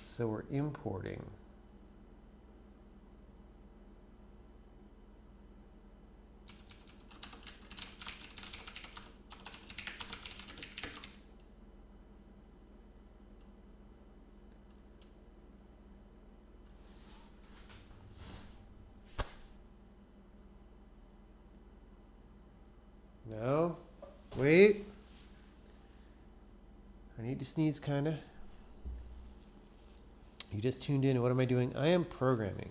So we're importing. No, wait. I need to sneeze, kind of. You just tuned in. What am I doing? I am programming.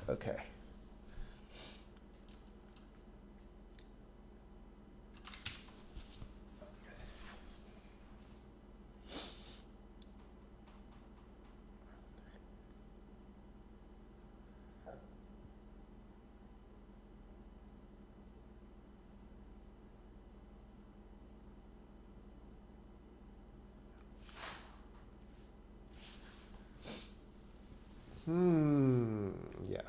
Okay. Yeah.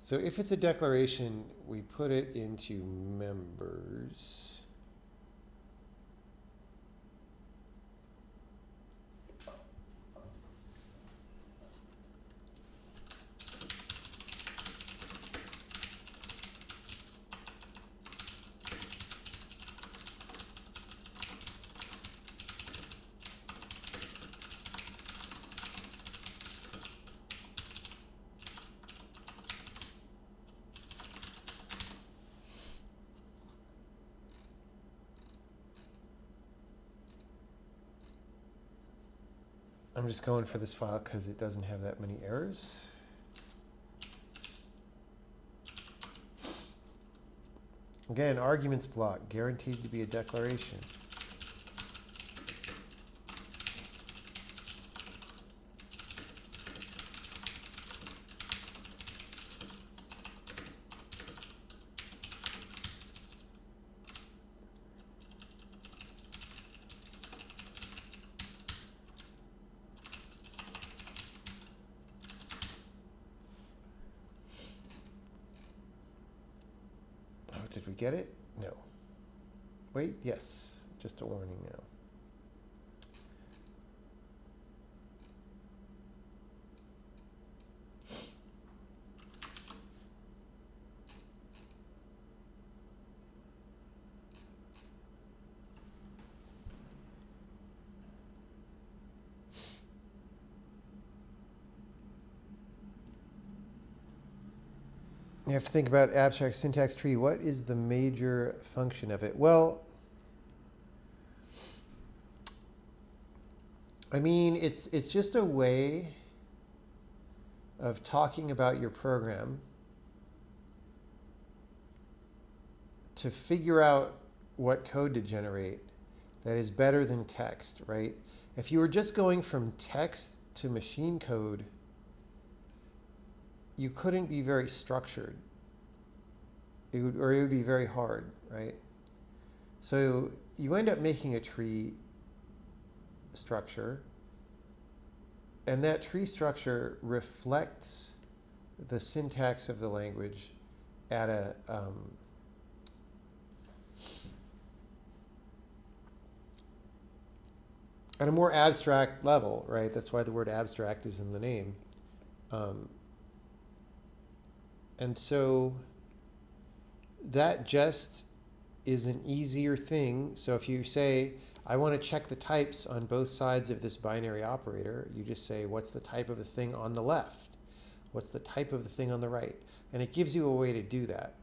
So if it's a declaration, we put it into members. I'm just going for this file because it doesn't have that many errors. Again, arguments block, guaranteed to be a declaration. Did we get it? No. Wait, yes. Just a warning now. You have to think about abstract syntax tree. What is the major function of it? Well, I mean, it's just a way of talking about your program to figure out what code to generate that is better than text, right? If you were just going from text to machine code, you couldn't be very structured. It would be very hard, right? So you end up making a tree structure, and that tree structure reflects the syntax of the language at a more abstract level, right? That's why the word abstract is in the name. And so that just is an easier thing. So if you say, I want to check the types on both sides of this binary operator, you just say, what's the type of the thing on the left? What's the type of the thing on the right? And it gives you a way to do that.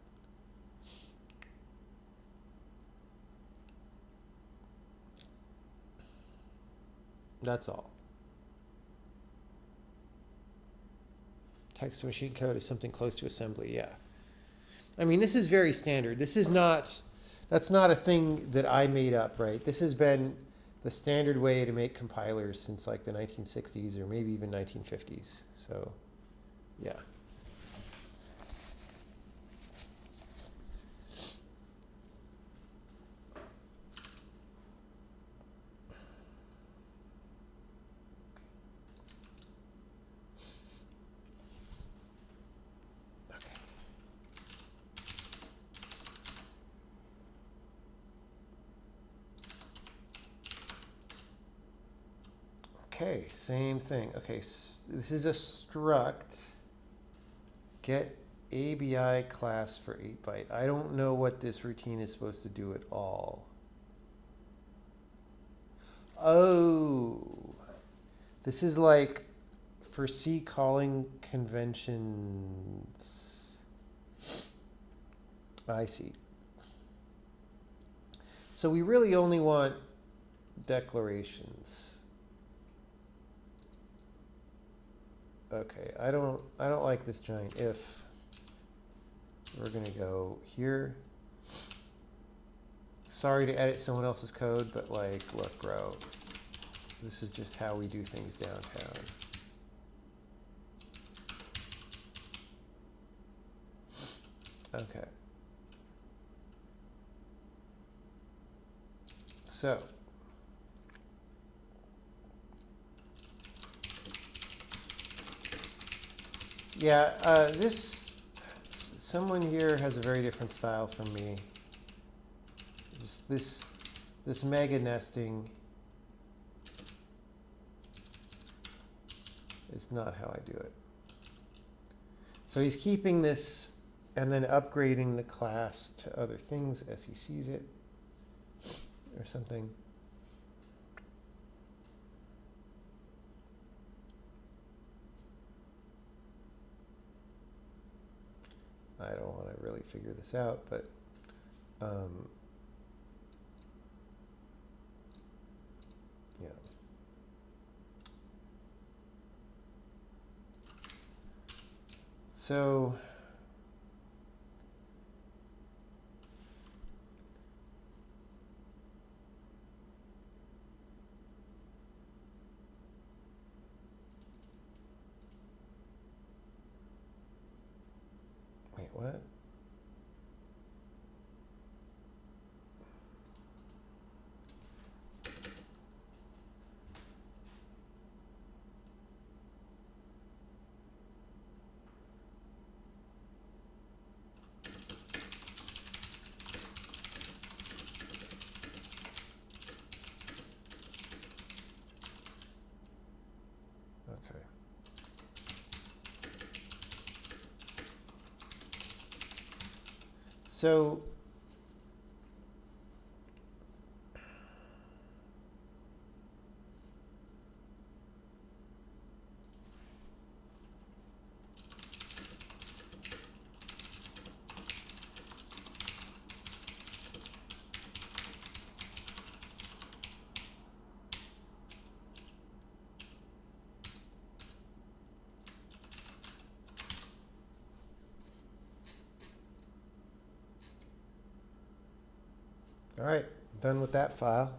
That's all. Text to machine code is something close to assembly, yeah. I mean, this is very standard. This is not, that's not a thing that I made up, right? This has been the standard way to make compilers since like the 1960s or maybe even 1950s. So, yeah. Okay, same thing. Okay, this is a struct get ABI class for 8-byte. I don't know what this routine is supposed to do at all. Oh, this is like for C calling conventions. I see. So we really only want declarations. Okay, I don't like this giant if. We're gonna go here. Sorry to edit someone else's code, but like, look, bro, this is just how we do things downtown. Okay. So. Yeah, someone here has a very different style from me. Just this mega nesting is not how I do it. So he's keeping this and then upgrading the class to other things as he sees it or something. I don't want to really figure this out, but yeah. So wait, what? Okay. So all right, done with that file.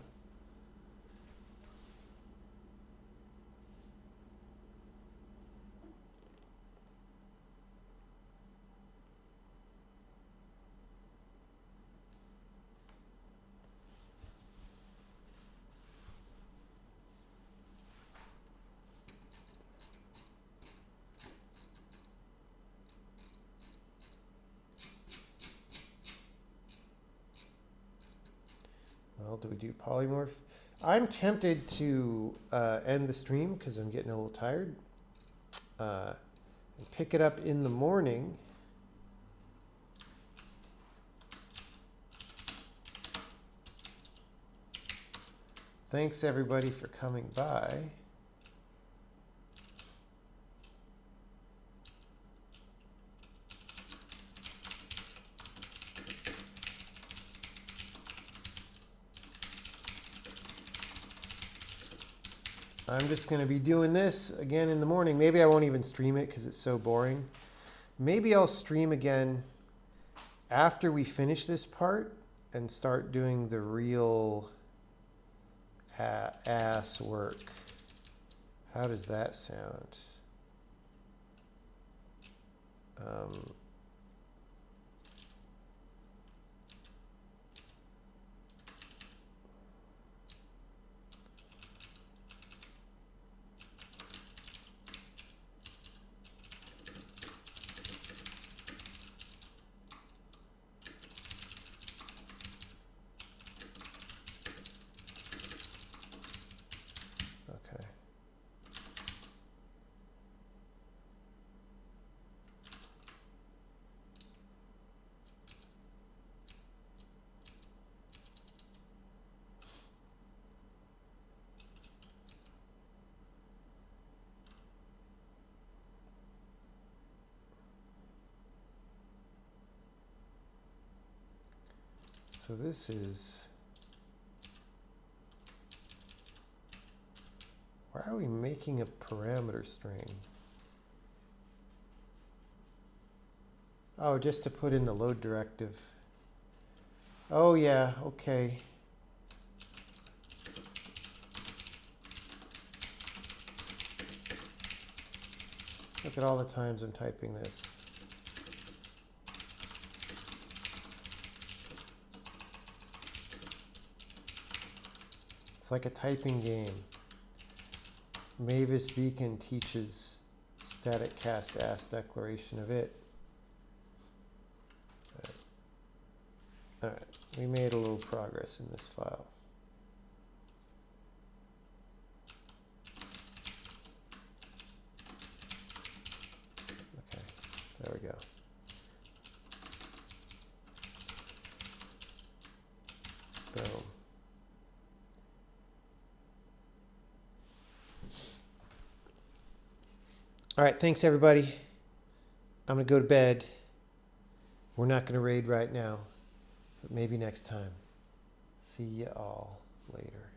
all do we do? Polymorph. I'm tempted to end the stream because I'm getting a little tired. And pick it up in the morning. Thanks everybody for coming by. I'm just going to be doing this again in the morning. Maybe I won't even stream it because it's so boring. Maybe I'll stream again after we finish this part and start doing the real ass work. How does that sound? So this is, why are we making a parameter string? Oh, just to put in the load directive. Oh yeah, okay. Look at all the times I'm typing this. It's like a typing game. Mavis Beacon teaches static cast ass declaration of it. All right, we made a little progress in this file. Okay, there we go. Boom. All right, thanks everybody. I'm gonna go to bed. We're not gonna raid right now, but maybe next time. See ya all later.